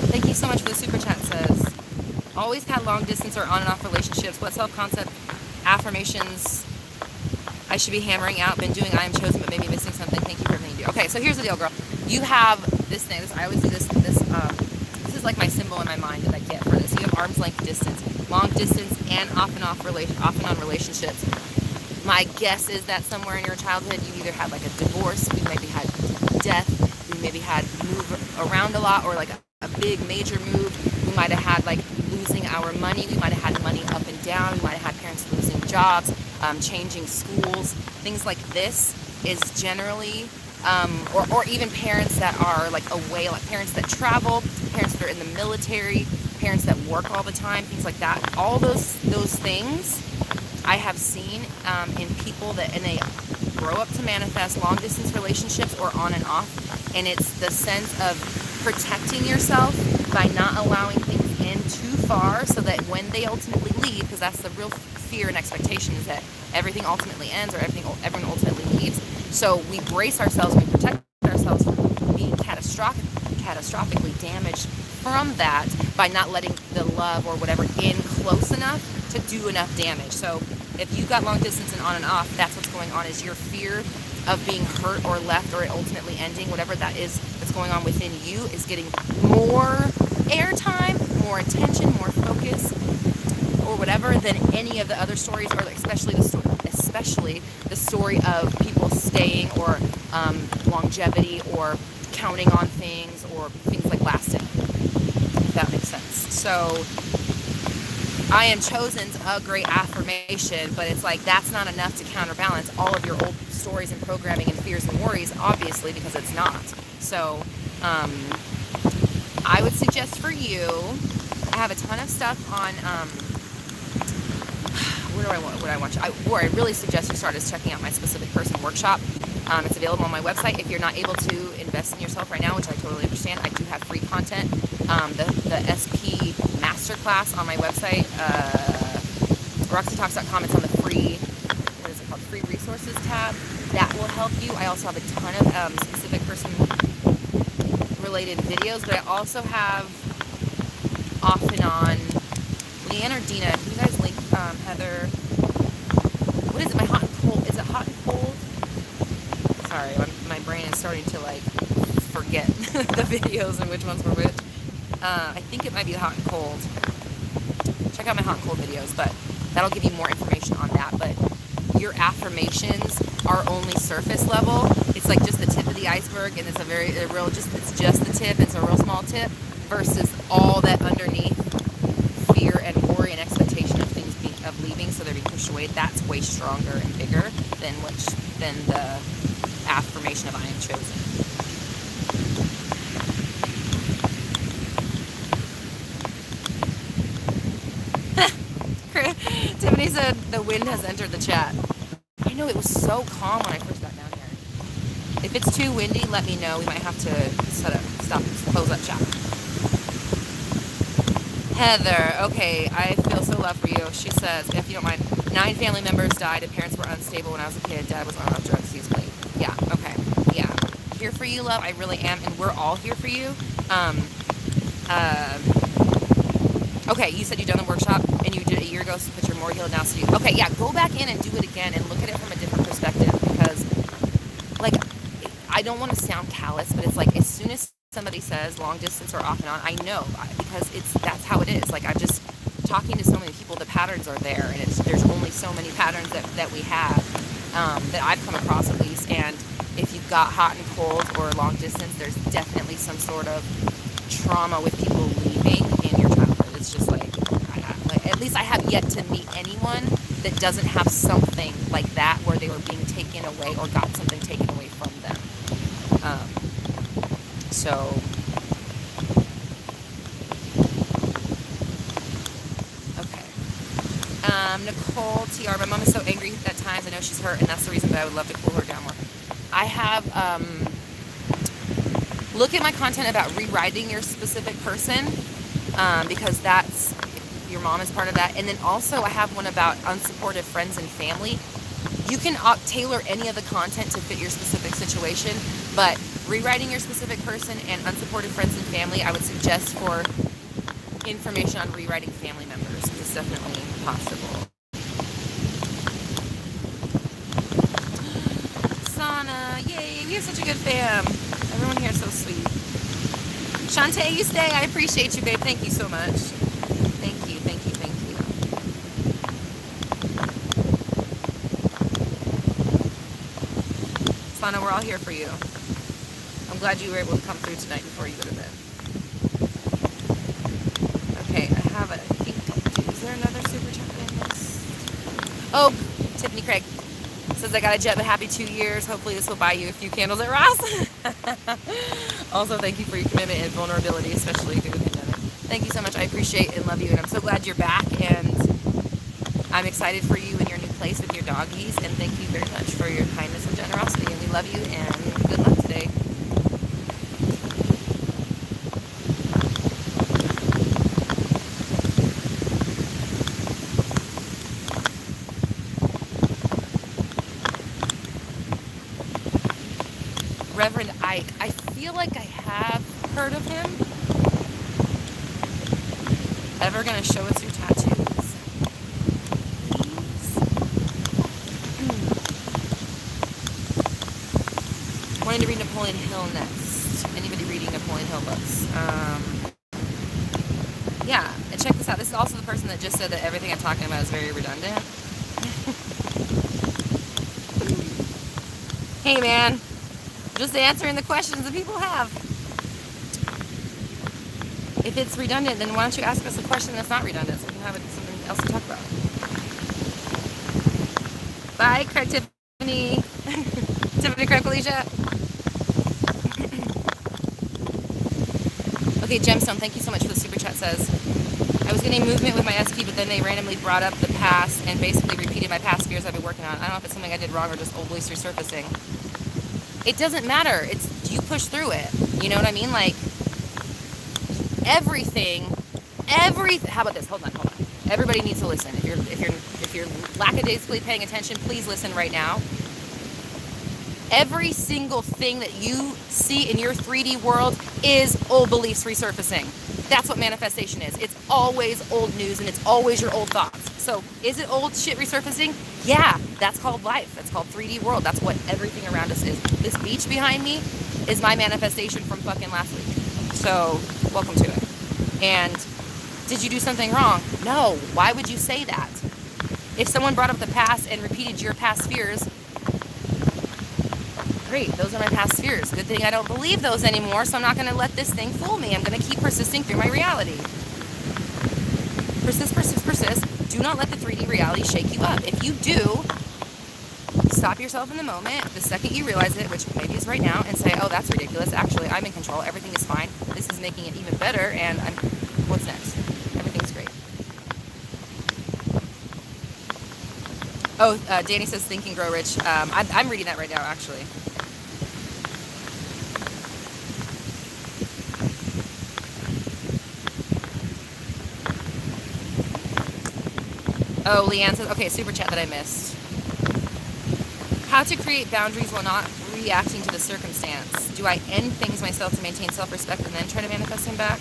thank you so much for the super chat. Says, always had long distance or on and off relationships. What self-concept affirmations I should be hammering out? Been doing I am chosen, but maybe missing something. Thank you for everything you do. Okay, so here's the deal, girl. You have this thing. I always do this. This is like my symbol in my mind that I get for this. You have arm's length distance, long distance, and off and on relationships. My guess is that somewhere in your childhood you either had like a divorce, we maybe had death, we maybe had move around a lot, or like a big major move. We might have had like losing our money. We might have had money up and down. We might have had parents losing jobs, changing schools. Things like this is generally, or even parents that are like away, like parents that travel, parents that are in the military, parents that work all the time, things like that. All those things I have seen in people and they grow up to manifest long distance relationships or on and off, and it's the sense of protecting yourself by not allowing things in too far, so that when they ultimately leave, because that's the real fear and expectation, is that everything ultimately ends, or everyone ultimately leaves. So we brace ourselves, we protect ourselves from being catastrophically damaged from that by not letting the love or whatever in close enough to do enough damage. So if you've got long distance and on and off, that's what's going on, is your fear of being hurt or left, or it ultimately ending, whatever that is that's going on within you, is getting more airtime, more attention, more focus, or whatever, than any of the other stories, or especially the story of people staying, or longevity, or counting on things, or things like lasting, if that makes sense. So I am chosen's a great affirmation, but it's like that's not enough to counterbalance all of your old stories and programming and fears and worries, obviously, because it's not. So I would suggest for you, I have a ton of stuff on where I really suggest you start is checking out my specific person workshop. It's available on my website. If you're not able to invest in yourself right now, which I totally understand, I do have free content. The SP Masterclass on my website, RoxyTalks.com. It's on the free, what is it called, free resources tab. That will help you. I also have a ton of specific person related videos, but I also have off and on. Leanne or Dina, can you guys link Heather? What is it? My hot and cold. Is it hot and cold? Sorry, my brain is starting to like forget the videos and which ones were which. I think it might be hot and cold. Check out my hot and cold videos, but that'll give you more information on that. But your affirmations are only surface level. It's like just the tip of the iceberg, and it's it's just the tip. It's a real small tip versus all that underneath fear and worry and expectation of things of leaving, so they're being pushed away. That's way stronger and bigger than the affirmation of I am chosen. Tiffany said the wind has entered the chat. I know, it was so calm when I first got down here. If it's too windy, let me know. We might have to stop and close up shop. Heather, okay, I feel so loved for you. She says, if you don't mind, 9 family members died and parents were unstable when I was a kid. Dad was on drugs, he's clean. Yeah, okay, yeah. Here for you, love, I really am, and we're all here for you. Okay, you said you've done the workshop, and you did it a year ago, but you're more healed now, so okay, yeah, go back in and do it again and look at it from a different perspective, because, like, I don't want to sound callous, but it's like, as soon as somebody says long distance or off and on, I know, because that's how it is. Like, I'm just talking to so many people, the patterns are there, and there's only so many patterns that we have, that I've come across at least, and if you've got hot and cold or long distance, there's definitely some sort of trauma with people leaving in your childhood. It's just like at least I have yet to meet anyone that doesn't have something like that, where they were being taken away or got something taken away from them. So okay. Nicole TR, my mom is so angry at times. I know she's hurt, and that's the reason that I would love to cool her down more. I have, look at my content about rewriting your specific person, because that's, your mom is part of that. And then also I have one about unsupportive friends and family. You can tailor any of the content to fit your specific situation, but rewriting your specific person and unsupportive friends and family, I would suggest for information on rewriting family members. It's definitely possible. Sana, yay, we have such a good fam. Everyone here is so sweet. Shantae, you stay. I appreciate you, babe. Thank you so much. Thank you, thank you, thank you. Sana, we're all here for you. I'm glad you were able to come through tonight before you go to bed. Okay, I have it. I think, is there another super chat that I missed? Oh, Tiffany Craig says, I got a jet, but happy 2 years. Hopefully this will buy you a few candles at Ross. Also, thank you for your commitment and vulnerability, especially through the pandemic. Thank you so much. I appreciate and love you, and I'm so glad you're back, and I'm excited for you in your new place with your doggies, and thank you very much for your kindness and generosity, and we love you, and good luck today. Reverend Ike. I feel like I have heard of him. Ever gonna show us your tattoos? Please. Wanting to read Napoleon Hill next. Anybody reading Napoleon Hill books? Yeah, and check this out. This is also the person that just said that everything I'm talking about is very redundant. Hey man. Just answering the questions that people have. If it's redundant, then why don't you ask us a question that's not redundant so we can have something else to talk about. Bye, Craig Tiffany. Tiffany Craig Felicia. Okay, Gemstone, thank you so much for the super chat. Says, I was getting movement with my ST, but then they randomly brought up the past and basically repeated my past fears I've been working on. I don't know if it's something I did wrong or just old beliefs resurfacing. It doesn't matter. It's, you push through it. You know what I mean? Like, how about this? Hold on. Everybody needs to listen. If you're lackadaisically paying attention, please listen right now. Every single thing that you see in your 3D world is old beliefs resurfacing. That's what manifestation is. It's always old news and it's always your old thoughts. So is it old shit resurfacing? Yeah, that's called life. That's called 3D world. That's what everything around us is. This beach behind me is my manifestation from fucking last week. So welcome to it. And did you do something wrong? No. Why would you say that? If someone brought up the past and repeated your past fears, great, those are my past fears. Good thing I don't believe those anymore, so I'm not going to let this thing fool me. I'm going to keep persisting through my reality. Persist, persist, persist. Do not let the 3D reality shake you up. If you do, stop yourself in the moment, the second you realize it, which maybe is right now, and say, oh, that's ridiculous. Actually, I'm in control. Everything is fine. This is making it even better, and what's next? Everything's great. Oh, Danny says, Think and Grow Rich. I'm reading that right now, actually. Oh, Leanne says, okay, super chat that I missed. How to create boundaries while not reacting to the circumstance. Do I end things myself to maintain self-respect and then try to manifest them back?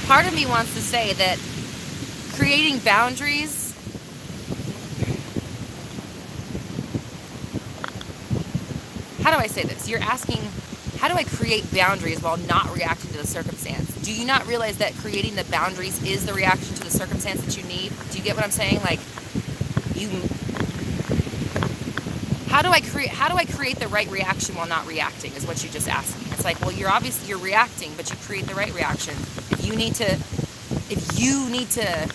Part of me wants to say that creating boundaries how do I say this? You're asking, how do I create boundaries while not reacting to the circumstance? Do you not realize that creating the boundaries is the reaction to the circumstance that you need? Do you get what I'm saying? Like, how do I create the right reaction while not reacting is what you just asked me. It's like, well, you're reacting, but you create the right reaction. If you need to if you need to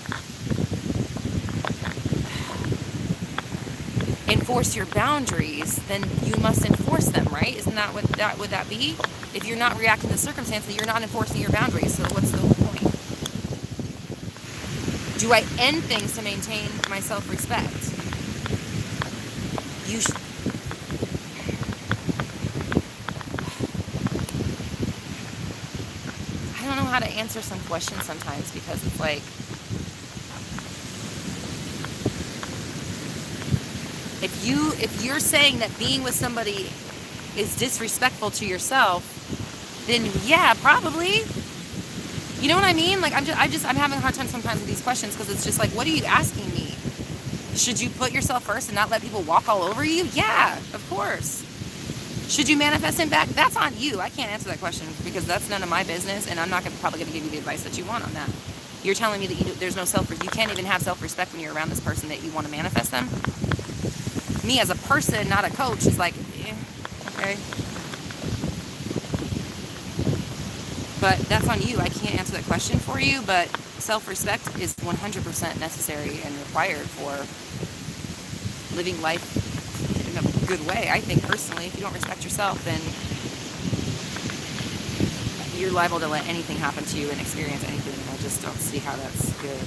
enforce your boundaries, then you must enforce them, right? Isn't that what that would that be? If you're not reacting to circumstances, you're not enforcing your boundaries. So what's the whole point? Do I end things to maintain my self-respect? I don't know how to answer some questions sometimes, because it's like, if you're saying that being with somebody is disrespectful to yourself, then yeah, probably. You know what I mean? Like, I'm having a hard time sometimes with these questions, because it's just like, what are you asking me? Should you put yourself first and not let people walk all over you? Yeah, of course. Should you manifest him back? That's on you. I can't answer that question, because that's none of my business, and I'm not probably going to give you the advice that you want on that. You're telling me that there's no you can't even have self-respect when you're around this person that you want to manifest them? Me as a person, not a coach, is like, okay. But that's on you. I can't answer that question for you, but self-respect is 100% necessary and required for living life in a good way. I think personally, if you don't respect yourself, then you're liable to let anything happen to you and experience anything. I just don't see how that's good.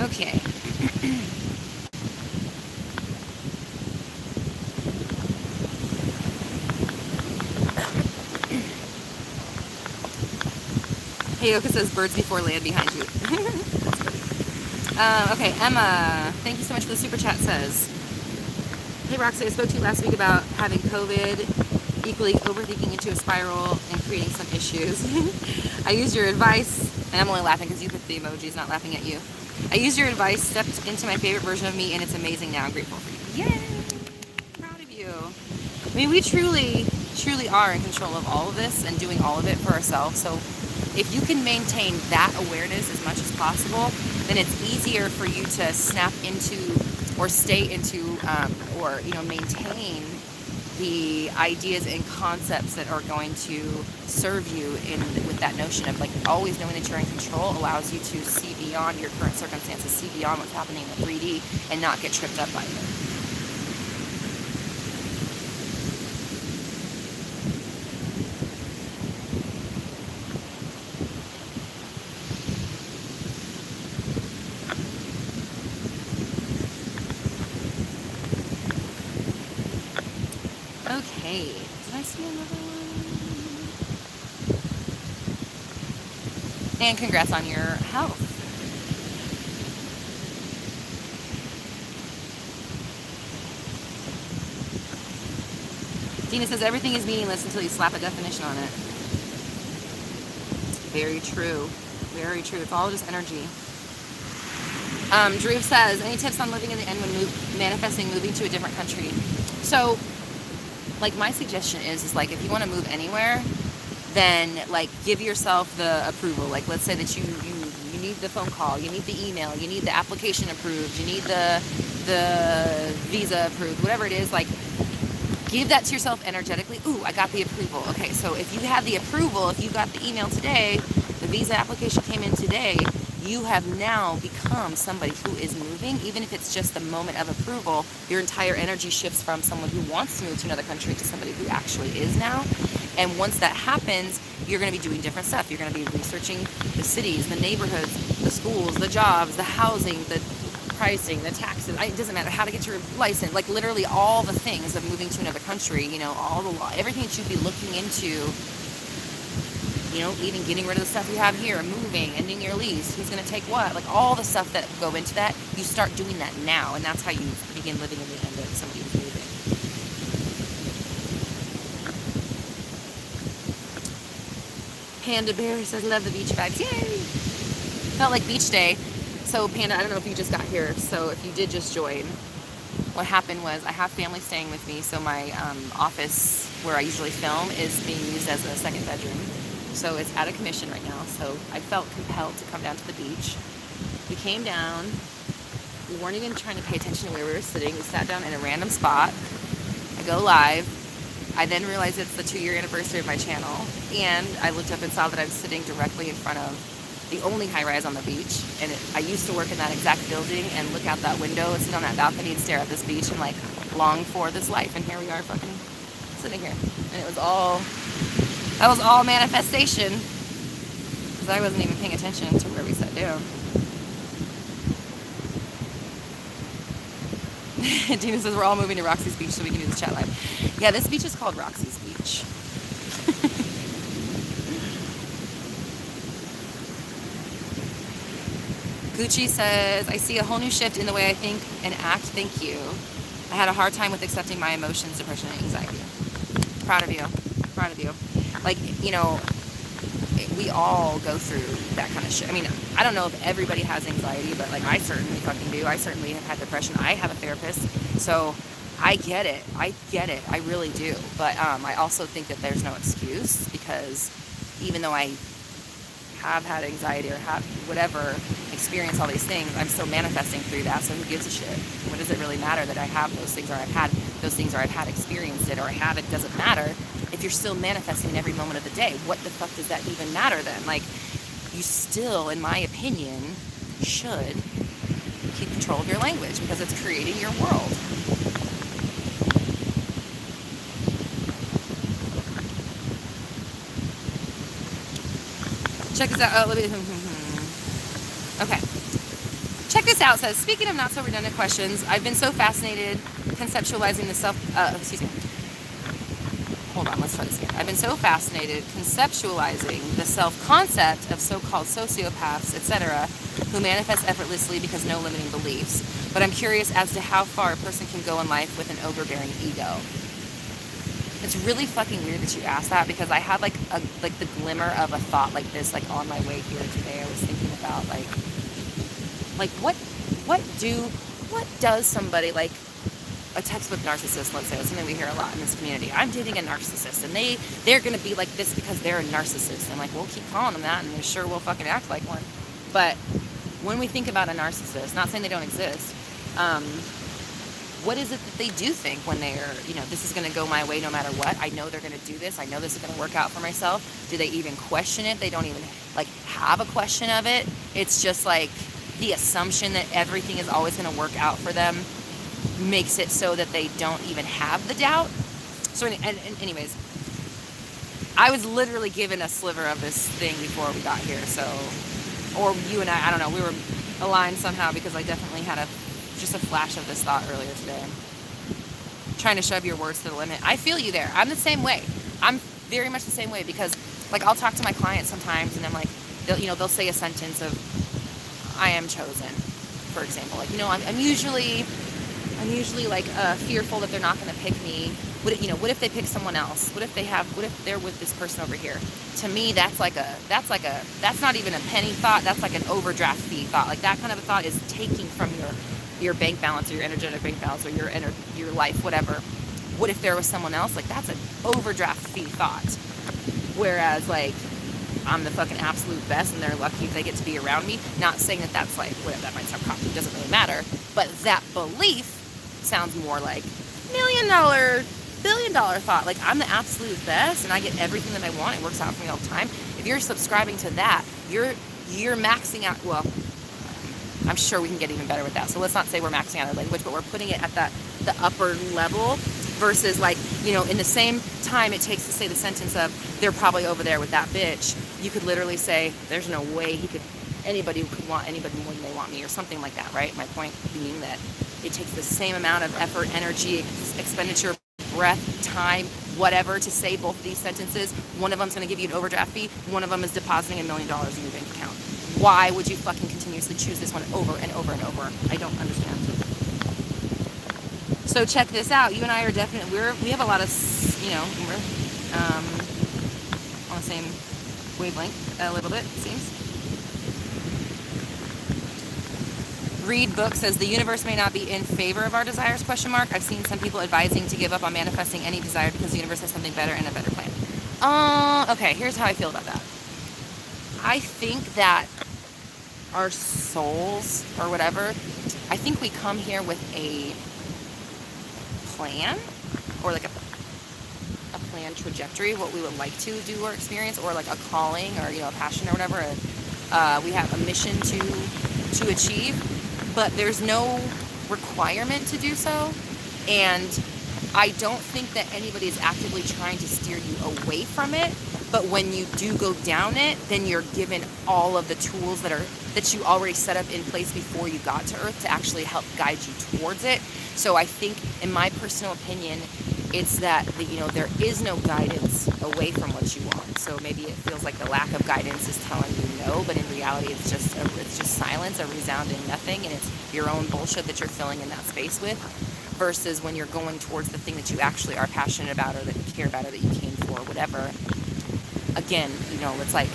Okay. Hey, Oka says birds before land behind you. That's funny. Okay, Emma, thank you so much for the super chat, says, hey Roxy, I spoke to you last week about having COVID, equally overthinking into a spiral and creating some issues. I used your advice, and I'm only laughing because you put the emojis, not laughing at you. I used your advice, stepped into my favorite version of me, and it's amazing now. I'm grateful for you. Yay! Proud of you. I mean, we truly are in control of all of this and doing all of it for ourselves. So if you can maintain that awareness as much as possible, then it's easier for you to snap into or stay into or maintain the ideas and concepts that are going to serve you with that notion of, like, always knowing that you're in control allows you to see beyond your current circumstances, see beyond what's happening in the 3D, and not get tripped up by it. Okay, did I see another one? And congrats on your health. Dina says everything is meaningless until you slap a definition on it. Very true. Very true. It's all just energy. Drew says, any tips on living in the end when manifesting moving to a different country? So, like, my suggestion is like, if you want to move anywhere, then, like, give yourself the approval. Like, let's say that you need the phone call, you need the email, you need the application approved, you need the visa approved, whatever it is. Like, give that to yourself energetically. Ooh, I got the approval. Okay, so if you have the approval, if you got the email today, the visa application came in today, you have now become somebody who is moving. Even if it's just the moment of approval, your entire energy shifts from someone who wants to move to another country to somebody who actually is now. And once that happens, you're going to be doing different stuff. You're going to be researching the cities, the neighborhoods, the schools, the jobs, the housing, the pricing, the taxes. It doesn't matter how to get your license. Like, literally all the things of moving to another country, all the law, everything that you'd be looking into, even getting rid of the stuff you have here, moving, ending your lease, who's going to take what, like all the stuff that go into that, you start doing that now, and that's how you begin living in the end of somebody who's moving. Panda Bear says, love the beach vibes. Yay! Felt like beach day. So, Panda, I don't know if you just got here, so if you did just join, what happened was I have family staying with me, so my office where I usually film is being used as a second bedroom. So it's out of commission right now. So I felt compelled to come down to the beach. We came down. We weren't even trying to pay attention to where we were sitting. We sat down in a random spot. I go live. I then realized it's the 2-year anniversary of my channel, and I looked up and saw that I'm sitting directly in front of the only high-rise on the beach, and I used to work in that exact building and look out that window and sit on that balcony and stare at this beach and like long for this life, and here we are fucking sitting here. And that was all manifestation, because I wasn't even paying attention to where we sat down. Dina says we're all moving to Roxy's beach so we can do this chat live. Yeah, this beach is called Roxy's beach. Gucci says, I see a whole new shift in the way I think and act. Thank you. I had a hard time with accepting my emotions, depression, and anxiety. Proud of you. Proud of you. Like, you know, we all go through that kind of shit. I mean, I don't know if everybody has anxiety, but like I certainly fucking do. I certainly have had depression. I have a therapist, so I get it. I really do. But I also think that there's no excuse, because even though I have had anxiety or have whatever, experience all these things, I'm still manifesting through that. So who gives a shit? What does it really matter that I have those things, or I've had those things, or I've had experienced it, or I have it? Doesn't matter if you're still manifesting in every moment of the day. What the fuck does that even matter then? Like, you still, in my opinion, should keep control of your language, because it's creating your world. Check this out. Okay. Check this out. It says, speaking of not so redundant questions, I've been so fascinated conceptualizing the Hold on, let's try this again. I've been so fascinated conceptualizing the self-concept of so-called sociopaths, etc., who manifest effortlessly because no limiting beliefs. But I'm curious as to how far a person can go in life with an overbearing ego. It's really fucking weird that you asked that, because I had like the glimmer of a thought like this, like on my way here today. I was thinking about like what does somebody like a textbook narcissist, let's say, that's something we hear a lot in this community. I'm dating a narcissist, and they're gonna be like this because they're a narcissist. I'm like, we'll keep calling them that, and they sure will fucking act like one. But when we think about a narcissist, not saying they don't exist, what is it that they do think when they're, this is going to go my way no matter what? I know they're going to do this. I know this is going to work out for myself. Do they even question it? They don't even, have a question of it. It's just, the assumption that everything is always going to work out for them makes it so that they don't even have the doubt. So, anyways, I was literally given a sliver of this thing before we got here. So, or you and I don't know, we were aligned somehow, because I definitely had just a flash of this thought earlier today. Trying to shove your words to the limit. I feel you there. I'm the same way. I'm very much the same way, because I'll talk to my clients sometimes, and I'm like, they'll say a sentence of, I am chosen, for example. I'm usually fearful that they're not going to pick me. What if they pick someone else? What if they're with this person over here? To me, that's not even a penny thought. That's like an overdraft fee thought. Like, that kind of a thought is taking from your bank balance, or your energetic bank balance, or your life, whatever. What if there was someone else? Like, that's an overdraft fee thought. Whereas, I'm the fucking absolute best, and they're lucky if they get to be around me. Not saying that that's whatever, that might sound cocky, doesn't really matter. But that belief sounds more like $1 billion thought. Like, I'm the absolute best, and I get everything that I want. It works out for me all the time. If you're subscribing to that, you're maxing out. Well, I'm sure we can get even better with that. So let's not say we're maxing out our language, but we're putting it at the upper level, versus in the same time it takes to say the sentence of, they're probably over there with that bitch. You could literally say, there's no way anybody could want anybody more than they want me, or something like that, right? My point being that it takes the same amount of effort, energy, expenditure, breath, time, whatever, to say both of these sentences. One of them's going to give you an overdraft fee. One of them is depositing $1 million in your bank account. Why would you fucking continuously choose this one over and over and over? I don't understand. So check this out. You and I are definitely, we have a lot of, we're on the same wavelength a little bit, it seems. Read book says, the universe may not be in favor of our desires, ? I've seen some people advising to give up on manifesting any desire because the universe has something better and a better plan. Okay, here's how I feel about that. I think that our souls, or whatever, I think we come here with a plan, or like a planned trajectory of what we would like to do or experience, or like a calling or, you know, a passion or whatever. We have a mission to achieve, but there's no requirement to do so. And I don't think that anybody is actively trying to steer you away from it. But when you do go down it, then you're given all of the tools that you already set up in place before you got to Earth to actually help guide you towards it. So I think, in my personal opinion, it's that you know, there is no guidance away from what you want. So maybe it feels like the lack of guidance is telling you no, but in reality, it's just silence, a resounding nothing, and it's your own bullshit that you're filling in that space with. Versus when you're going towards the thing that you actually are passionate about, or that you care about, or that you came for, whatever. Again, you know, it's like,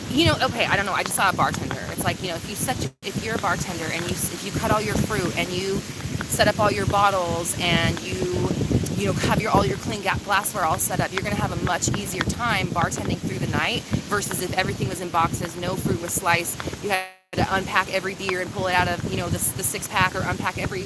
you know, okay, I don't know, I just saw a bartender. It's like, you know, if you're a bartender and if you cut all your fruit and you set up all your bottles and you know, have all your clean glassware all set up, you're going to have a much easier time bartending through the night versus if everything was in boxes, no fruit was sliced, you had to unpack every beer and pull it out of, you know, the six pack, or unpack every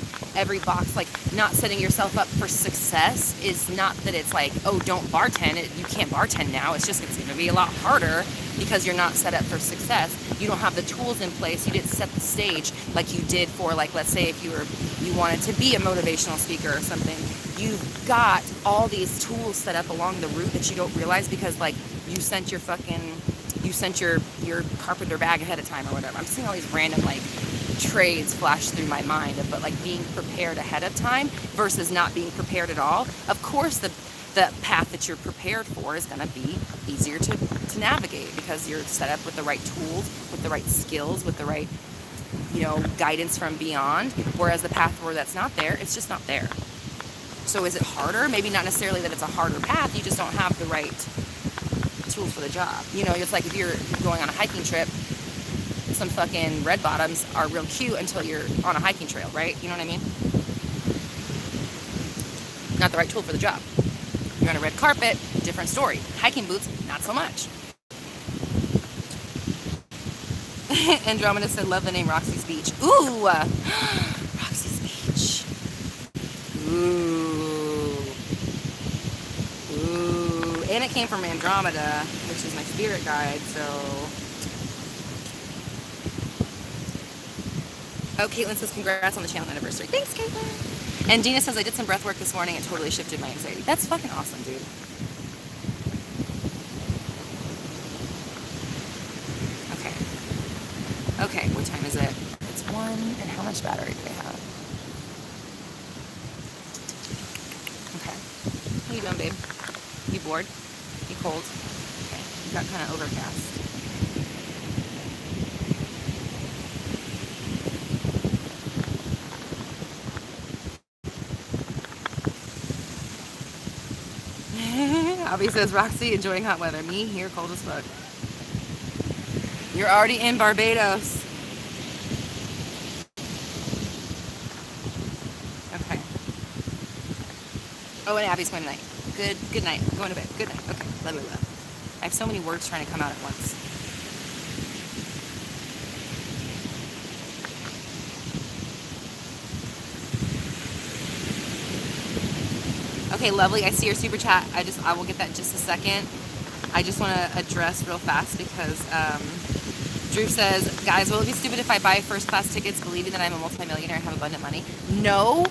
box. Like, not setting yourself up for success is not that it's like, oh, don't bartend, you can't bartend now. It's just, it's going to be a lot harder because you're not set up for success. You don't have the tools in place. You didn't set the stage like you did for, like, let's say if you wanted to be a motivational speaker or something. You've got all these tools set up along the route that you don't realize because, like, you sent your carpenter bag ahead of time or whatever. I'm seeing all these random, like, trades flash through my mind, but like being prepared ahead of time versus not being prepared at all. Of course, the path that you're prepared for is going to be easier to navigate because you're set up with the right tools, with the right skills, with the right, you know, guidance from beyond. Whereas the path where that's not there, it's just not there. So is it harder? Maybe not necessarily that it's a harder path. You just don't have the right tools for the job. You know, it's like if you're going on a hiking trip, some fucking red bottoms are real cute until you're on a hiking trail, right? You know what I mean? Not the right tool for the job. You're on a red carpet, different story. Hiking boots, not so much. Andromeda said, love the name Roxy's Beach. Ooh! Roxy's Beach. Ooh. Ooh. And it came from Andromeda, which is my spirit guide, so... Oh, Caitlin says, congrats on the channel anniversary. Thanks, Caitlin. And Dina says, I did some breath work this morning. It totally shifted my anxiety. That's fucking awesome, dude. Okay. Okay, what time is it? It's 1, and how much battery do they have? Okay. How you doing, babe? You bored? You cold? Okay. You got kind of overcast. Abby says, Roxy, enjoying hot weather. Me here, cold as fuck. You're already in Barbados. Okay. Oh, and Abby's going tonight. Good night. I'm going to bed. Good night. Okay. Blah, blah, blah. I have so many words trying to come out at once. Okay, lovely. I see your super chat. I will get that in just a second. I just want to address real fast because Drew says, guys, will it be stupid if I buy first class tickets believing that I'm a multimillionaire and have abundant money? No,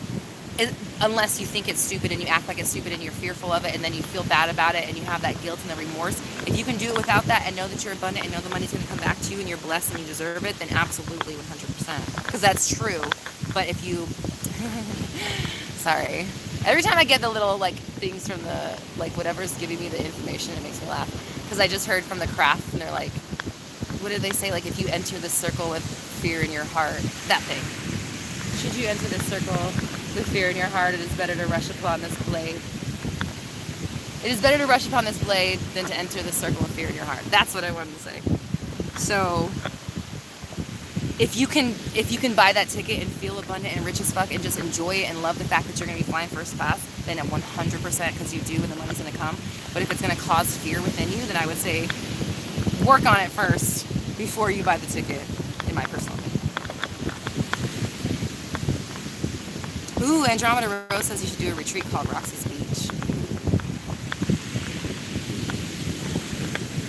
unless you think it's stupid and you act like it's stupid and you're fearful of it and then you feel bad about it and you have that guilt and the remorse. If you can do it without that and know that you're abundant and know the money's going to come back to you and you're blessed and you deserve it, then absolutely 100%. Because that's true. But if you... Sorry. Every time I get the little, like, things from the, like, whatever's giving me the information, it makes me laugh. Because I just heard from the craft, and they're like, what did they say? Like, if you enter the circle with fear in your heart, that thing. Should you enter this circle with fear in your heart, it is better to rush upon this blade. It is better to rush upon this blade than to enter the circle of fear in your heart. That's what I wanted to say. So... If you can buy that ticket and feel abundant and rich as fuck and just enjoy it and love the fact that you're going to be flying first class, then at 100% because you do and the money's going to come. But if it's going to cause fear within you, then I would say work on it first before you buy the ticket, in my personal opinion. Ooh, Andromeda Rose says you should do a retreat called Roxy's Beach.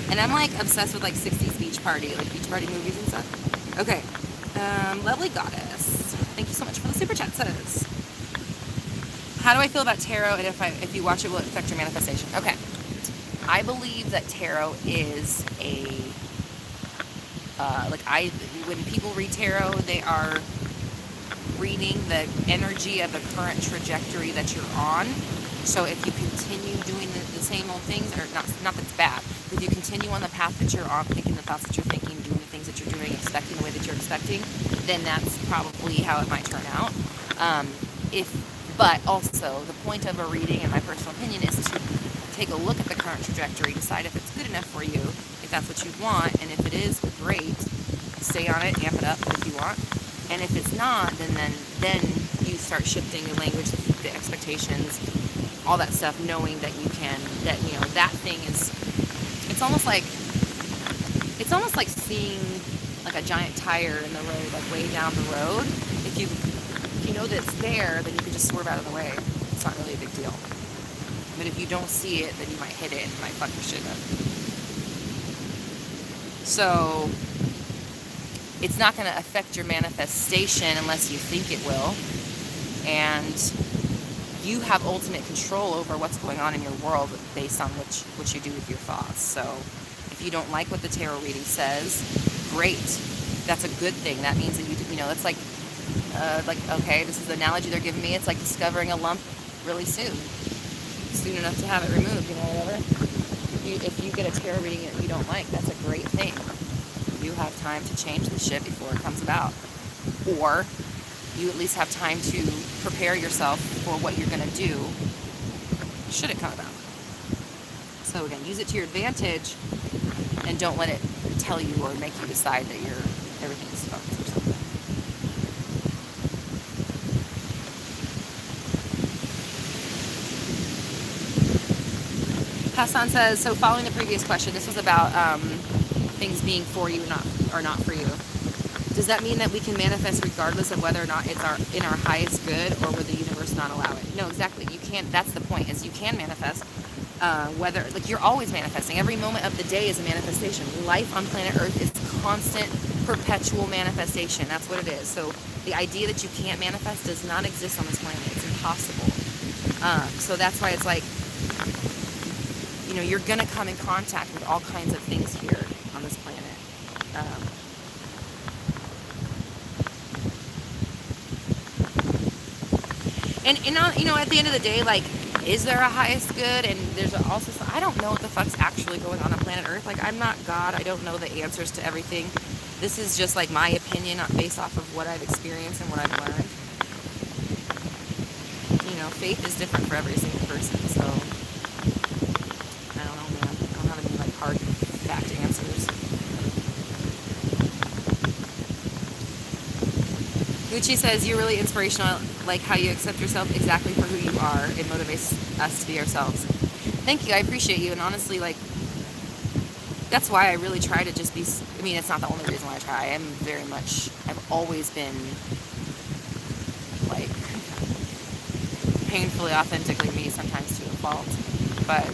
And I'm like obsessed with like 60s beach party movies and stuff. Okay. Lovely Goddess. Thank you so much for the super chat, says. How do I feel about tarot, and if you watch it, will it affect your manifestation? Okay. I believe that tarot is a, when people read tarot, they are reading the energy of the current trajectory that you're on. So if you continue doing the same old things, or not that it's bad, if you continue on the path that you're on, thinking the thoughts that you're thinking, doing the things that you're doing, expecting the way that you're expecting, then that's probably how it might turn out. But also, the point of a reading, in my personal opinion, is to take a look at the current trajectory, decide if it's good enough for you, if that's what you want, and if it is, great, stay on it, amp it up if you want. And if it's not, then you start shifting the language, the expectations, all that stuff, knowing that that thing is, it's almost like seeing like a giant tire in the road, like way down the road. If you know that it's there, then you can just swerve out of the way. It's not really a big deal. But if you don't see it, then you might hit it and it might fuck your shit up. So it's not going to affect your manifestation unless you think it will. And you have ultimate control over what's going on in your world based on what you do with your thoughts. So if you don't like what the tarot reading says, great. That's a good thing. That means that it's like, okay, this is the analogy they're giving me. It's like discovering a lump really soon enough to have it removed, whatever. If you get a tarot reading that you don't like, that's a great thing. You have time to change the shit before it comes about. Or you at least have time to prepare yourself for what you're going to do should it come about. So again, use it to your advantage and don't let it tell you or make you decide that everything's fucked or something. Hassan says, so following the previous question, this was about things being for you or not for you. Does that mean that we can manifest regardless of whether or not it's in our highest good, or would the universe not allow it? No, exactly. You can't. That's the point, is you can manifest whether, like, you're always manifesting. Every moment of the day is a manifestation. Life on planet Earth is constant, perpetual manifestation. That's what it is. So the idea that you can't manifest does not exist on this planet. It's impossible. So that's why it's like, you're going to come in contact with all kinds of things here on this planet. And at the end of the day, like, is there a highest good? And there's also, I don't know what the fuck's actually going on planet Earth. Like, I'm not God. I don't know the answers to everything. This is just like my opinion based off of what I've experienced and what I've learned. Faith is different for every single person. So I don't know, man. I don't have any like hard fact answers. Gucci says, you're really inspirational, like how you accept yourself exactly for who you are. It motivates us to be ourselves. Thank you. I appreciate you. And honestly, like, that's why I really try to just be, it's not the only reason why I try. I've always been, like, painfully, authentically me, sometimes to a fault. But,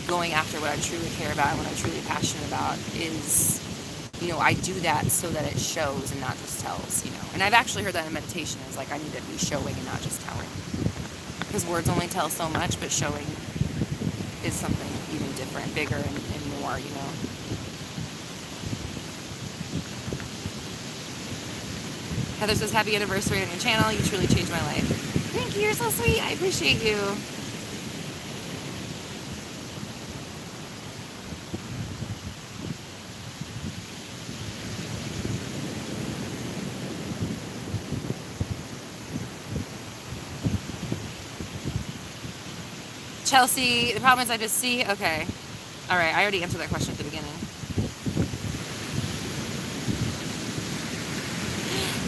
going after what I truly care about and what I'm truly passionate about is, I do that so that it shows and not just tells, And I've actually heard that in meditation. It's like, I need to be showing and not just telling. Because words only tell so much, but showing is something even different, bigger, and more, Heather says, happy anniversary on your channel. You truly changed my life. Thank you. You're so sweet. I appreciate you. Chelsea, the problem is I just see, okay. All right, I already answered that question at the beginning.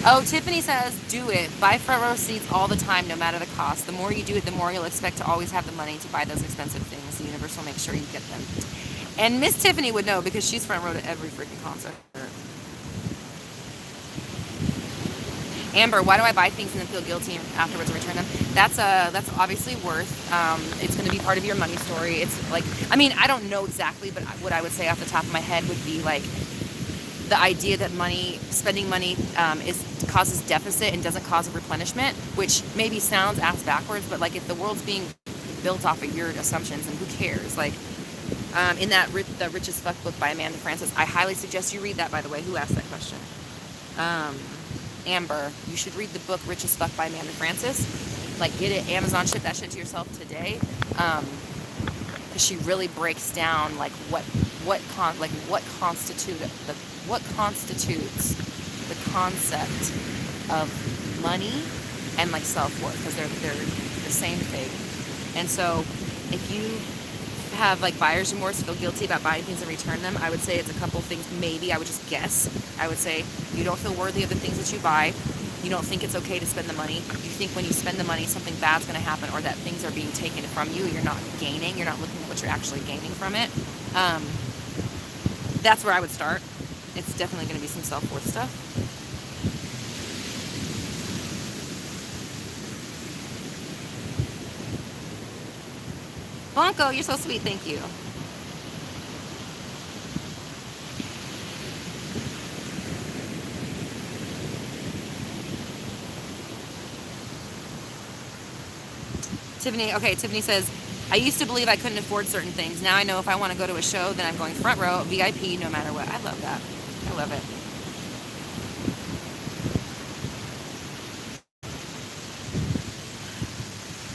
Oh, Tiffany says, do it. Buy front row seats all the time, no matter the cost. The more you do it, the more you'll expect to always have the money to buy those expensive things. The universe will make sure you get them. And Miss Tiffany would know because she's front row to every freaking concert. Amber, why do I buy things and then feel guilty afterwards and return them? That's obviously worth. It's going to be part of your money story. It's like, I mean, I don't know exactly, but what I would say off the top of my head would be like the idea that spending money causes deficit and doesn't cause a replenishment, which maybe sounds ass backwards, but like if the world's being built off of your assumptions, and who cares? Like in that the Rich as Fuck book by Amanda Frances, I highly suggest you read that. By the way, who asked that question? Amber, you should read the book Rich as Fuck by Amanda Frances. Like, get it, Amazon, ship that shit to yourself today. Because she really breaks down like what constitutes the concept of money and like self-worth, because they're the same thing. And so if you have like buyer's remorse, feel guilty about buying things and return them, I would say it's a couple things. Maybe I would just guess. I would say you don't feel worthy of the things that you buy. You don't think it's okay to spend the money. You think when you spend the money, something bad's going to happen, or that things are being taken from you. You're not gaining. You're not looking at what you're actually gaining from it. That's where I would start. It's definitely going to be some self-worth stuff. Blanco, you're so sweet. Thank you. Tiffany, okay, Tiffany says, I used to believe I couldn't afford certain things. Now I know if I want to go to a show, then I'm going front row, VIP, no matter what. I love that. I love it.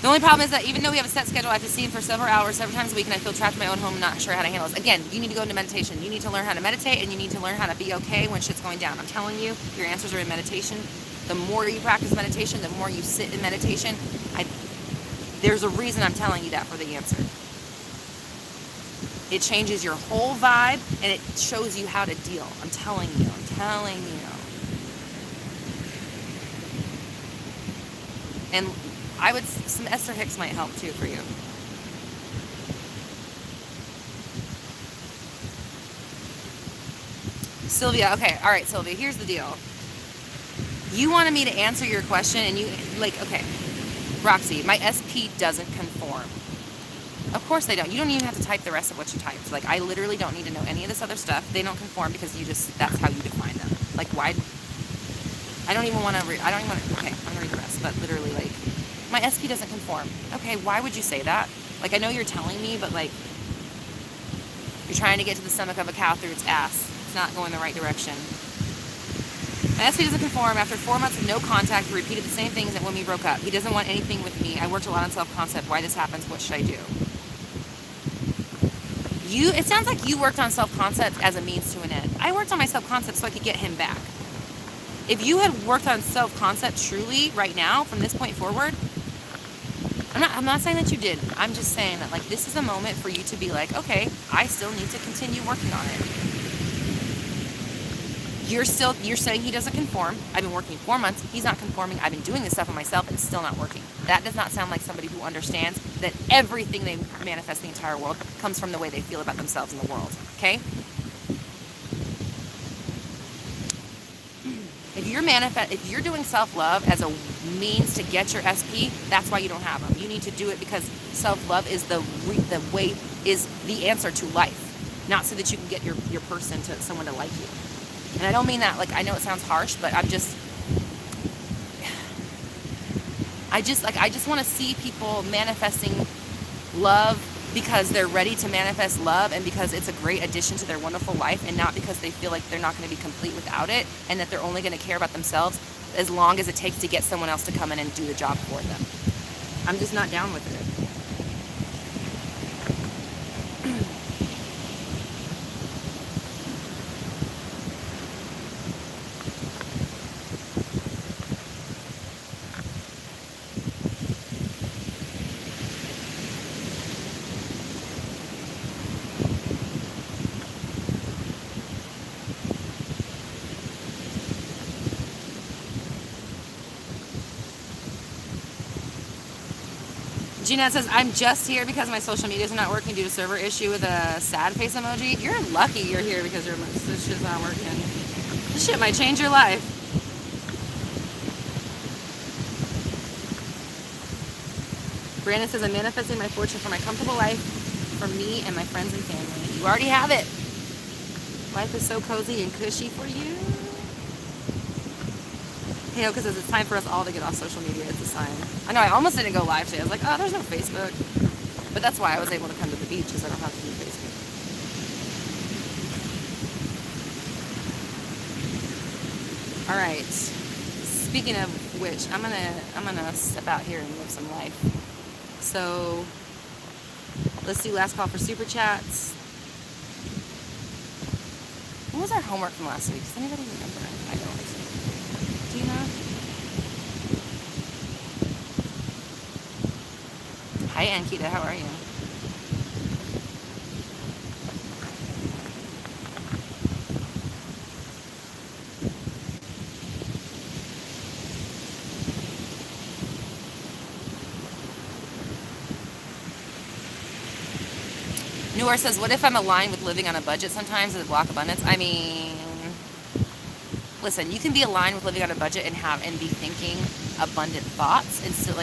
The only problem is that even though we have a set schedule, I have to see him for several hours, several times a week, and I feel trapped in my own home and not sure how to handle this. Again, you need to go into meditation. You need to learn how to meditate, and you need to learn how to be okay when shit's going down. I'm telling you, your answers are in meditation. The more you practice meditation, the more you sit in meditation, there's a reason I'm telling you that for the answer. It changes your whole vibe, and it shows you how to deal. I'm telling you. And some Esther Hicks might help too for you. Sylvia, okay, all right, Sylvia, here's the deal. You wanted me to answer your question, and you, like, okay, Roxy, my SP doesn't conform. Of course they don't. You don't even have to type the rest of what you typed. Like, I literally don't need to know any of this other stuff. They don't conform because that's how you define them. Like, why? I don't even want to, okay, I'm going to read the rest, but literally, like, my SP doesn't conform. Okay, why would you say that? Like, I know you're telling me, but, like, you're trying to get to the stomach of a cow through its ass. It's not going the right direction. My SP doesn't conform. After 4 months of no contact, he repeated the same things that when we broke up. He doesn't want anything with me. I worked a lot on self-concept. Why this happens, what should I do? It sounds like you worked on self-concept as a means to an end. I worked on my self-concept so I could get him back. If you had worked on self-concept truly right now, from this point forward, I'm not saying that you did. I'm just saying that, like, this is a moment for you to be like, okay, I still need to continue working on it. You're saying he doesn't conform. I've been working 4 months. He's not conforming. I've been doing this stuff on myself, and it's still not working. That does not sound like somebody who understands that everything they manifest in the entire world comes from the way they feel about themselves in the world. Okay? If you're doing self-love as a means to get your SP, that's why you don't have them. You need to do it because self-love is the answer to life, not so that you can get your person to someone to like you. And I don't mean that, like, I know it sounds harsh, but I just want to see people manifesting love because they're ready to manifest love, and because it's a great addition to their wonderful life, and not because they feel like they're not going to be complete without it, and that they're only going to care about themselves as long as it takes to get someone else to come in and do the job for them. I'm just not down with it. Gina says, I'm just here because my social media is not working due to server issue with a sad face emoji. You're lucky you're here because this shit's not working. This shit might change your life. Brandon says, I'm manifesting my fortune for my comfortable life, for me and my friends and family. You already have it. Life is so cozy and cushy for you. You know, because it's time for us all to get off social media. It's a sign. I know I almost didn't go live today. I was like, oh, there's no Facebook. But that's why I was able to come to the beach, because I don't have to do Facebook. All right. Speaking of which, I'm gonna step out here and live some life. So let's do last call for super chats. What was our homework from last week? Does anybody remember? I don't. Do you know? Hi, Ankita. How are you? Noor says, what if I'm aligned with living on a budget sometimes as a block abundance? I mean, listen, you can be aligned with living on a budget and be thinking abundant thoughts and still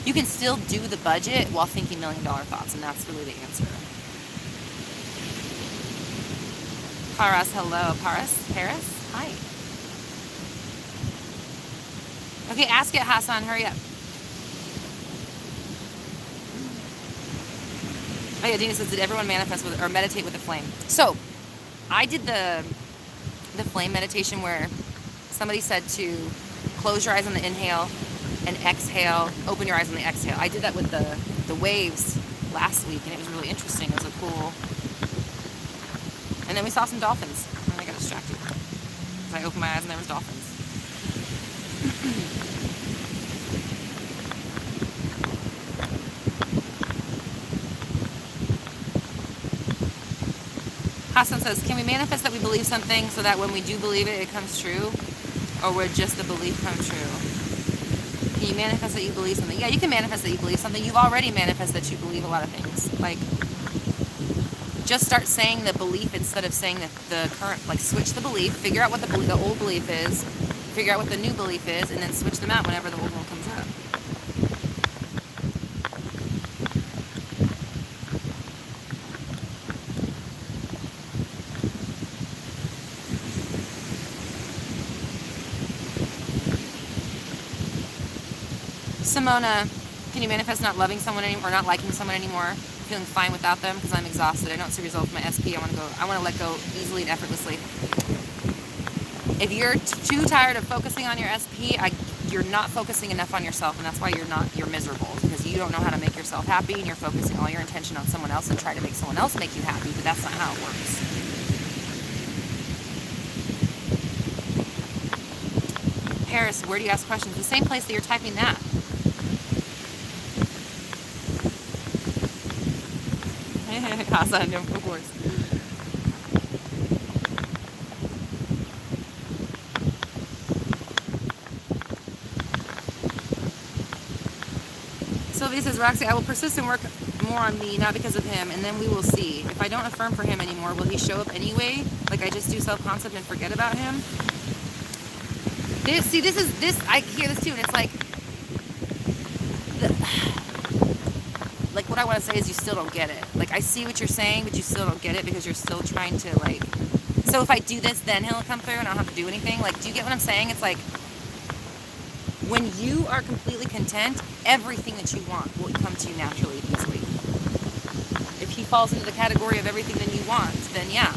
you can still do the budget while thinking $1 million thoughts, and that's really the answer. Paras, hello. Paris? Hi. Okay, ask it, Hassan. Hurry up. Oh yeah, Dina says, did everyone manifest with or meditate with the flame? So, I did the flame meditation where somebody said to close your eyes on the inhale and exhale, open your eyes on the exhale. I did that with the waves last week, and it was really interesting. It was a cool. And then we saw some dolphins, and I got distracted. So I opened my eyes and there was dolphins. Hassan says, can we manifest that we believe something so that when we do believe it, it comes true? Or would just the belief come true? Can you manifest that you believe something? Yeah, you can manifest that you believe something. You've already manifested that you believe a lot of things. Like, just start saying the belief instead of saying the current, like switch the belief, figure out what the old belief is, figure out what the new belief is, and then switch them out whenever the old one comes up. Simona, can you manifest not loving someone anymore, or not liking someone anymore, feeling fine without them because I'm exhausted? I don't see results from my SP. I want to let go easily and effortlessly. If you're too tired of focusing on your SP, you're not focusing enough on yourself, and that's why you're miserable, because you don't know how to make yourself happy, and you're focusing all your intention on someone else and try to make someone else make you happy, but that's not how it works. Paris, where do you ask questions? The same place that you're typing that. Hassan, of course. Sylvia says, Roxy, I will persist and work more on me, not because of him, and then we will see. If I don't affirm for him anymore, will he show up anyway? Like I just do self-concept and forget about him? I hear this too, and it's like, what I want to say is you still don't get it. Like, I see what you're saying, but you still don't get it because you're still trying to, like, so if I do this, then he'll come through and I don't have to do anything. Like, do you get what I'm saying? It's like, when you are completely content, everything that you want will come to you naturally, easily. If he falls into the category of everything that you want, then yeah.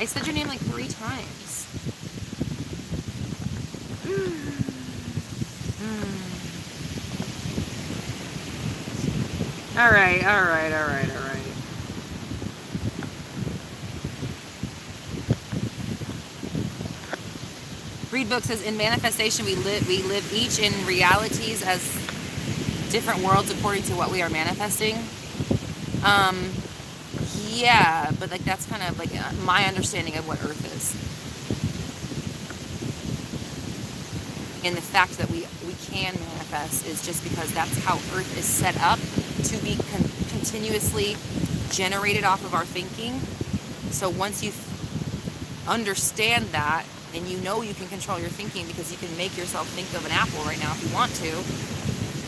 I said your name like 3 times. All right. Read Book says, in manifestation, we live each in realities as different worlds according to what we are manifesting. Yeah, but like that's kind of like my understanding of what Earth is. And the fact that we can manifest is just because that's how Earth is set up to be continuously generated off of our thinking. So once you understand that, and you know you can control your thinking because you can make yourself think of an apple right now if you want to,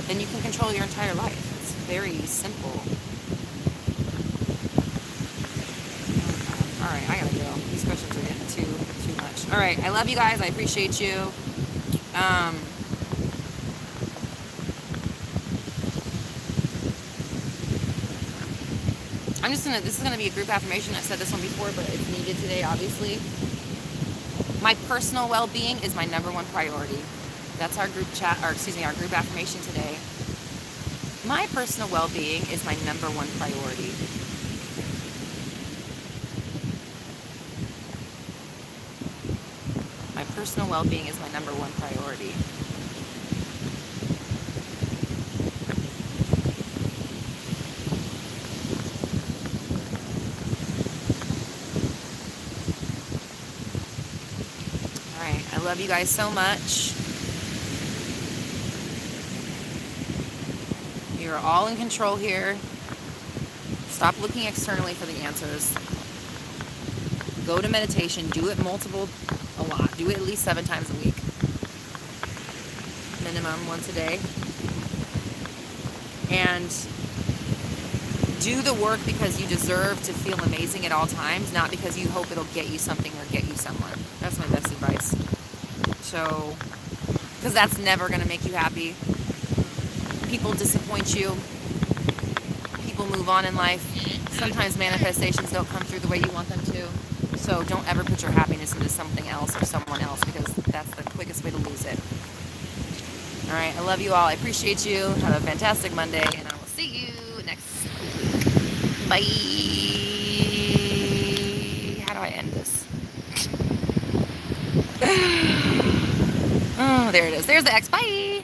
then you can control your entire life. It's very simple. All right, I gotta go. These questions are getting too much. All right, I love you guys. I appreciate you. This is gonna be a group affirmation. I've said this one before, but it's needed today, obviously. My personal well-being is my number one priority. That's our group chat, or excuse me, our group affirmation today. My personal well-being is my number one priority. My personal well-being is my number one priority. I love you guys so much. You're all in control here. Stop looking externally for the answers. Go to meditation. Do it a lot. Do it at least 7 times a week. Minimum once a day. And do the work because you deserve to feel amazing at all times, not because you hope it'll get you something or get you someone. That's my best advice. So, because that's never going to make you happy. People disappoint you. People move on in life. Sometimes manifestations don't come through the way you want them to. So don't ever put your happiness into something else or someone else, because that's the quickest way to lose it. All right, I love you all. I appreciate you. Have a fantastic Monday, and I will see you next week. Bye. How do I end this? Oh, there it is. There's the X. Bye.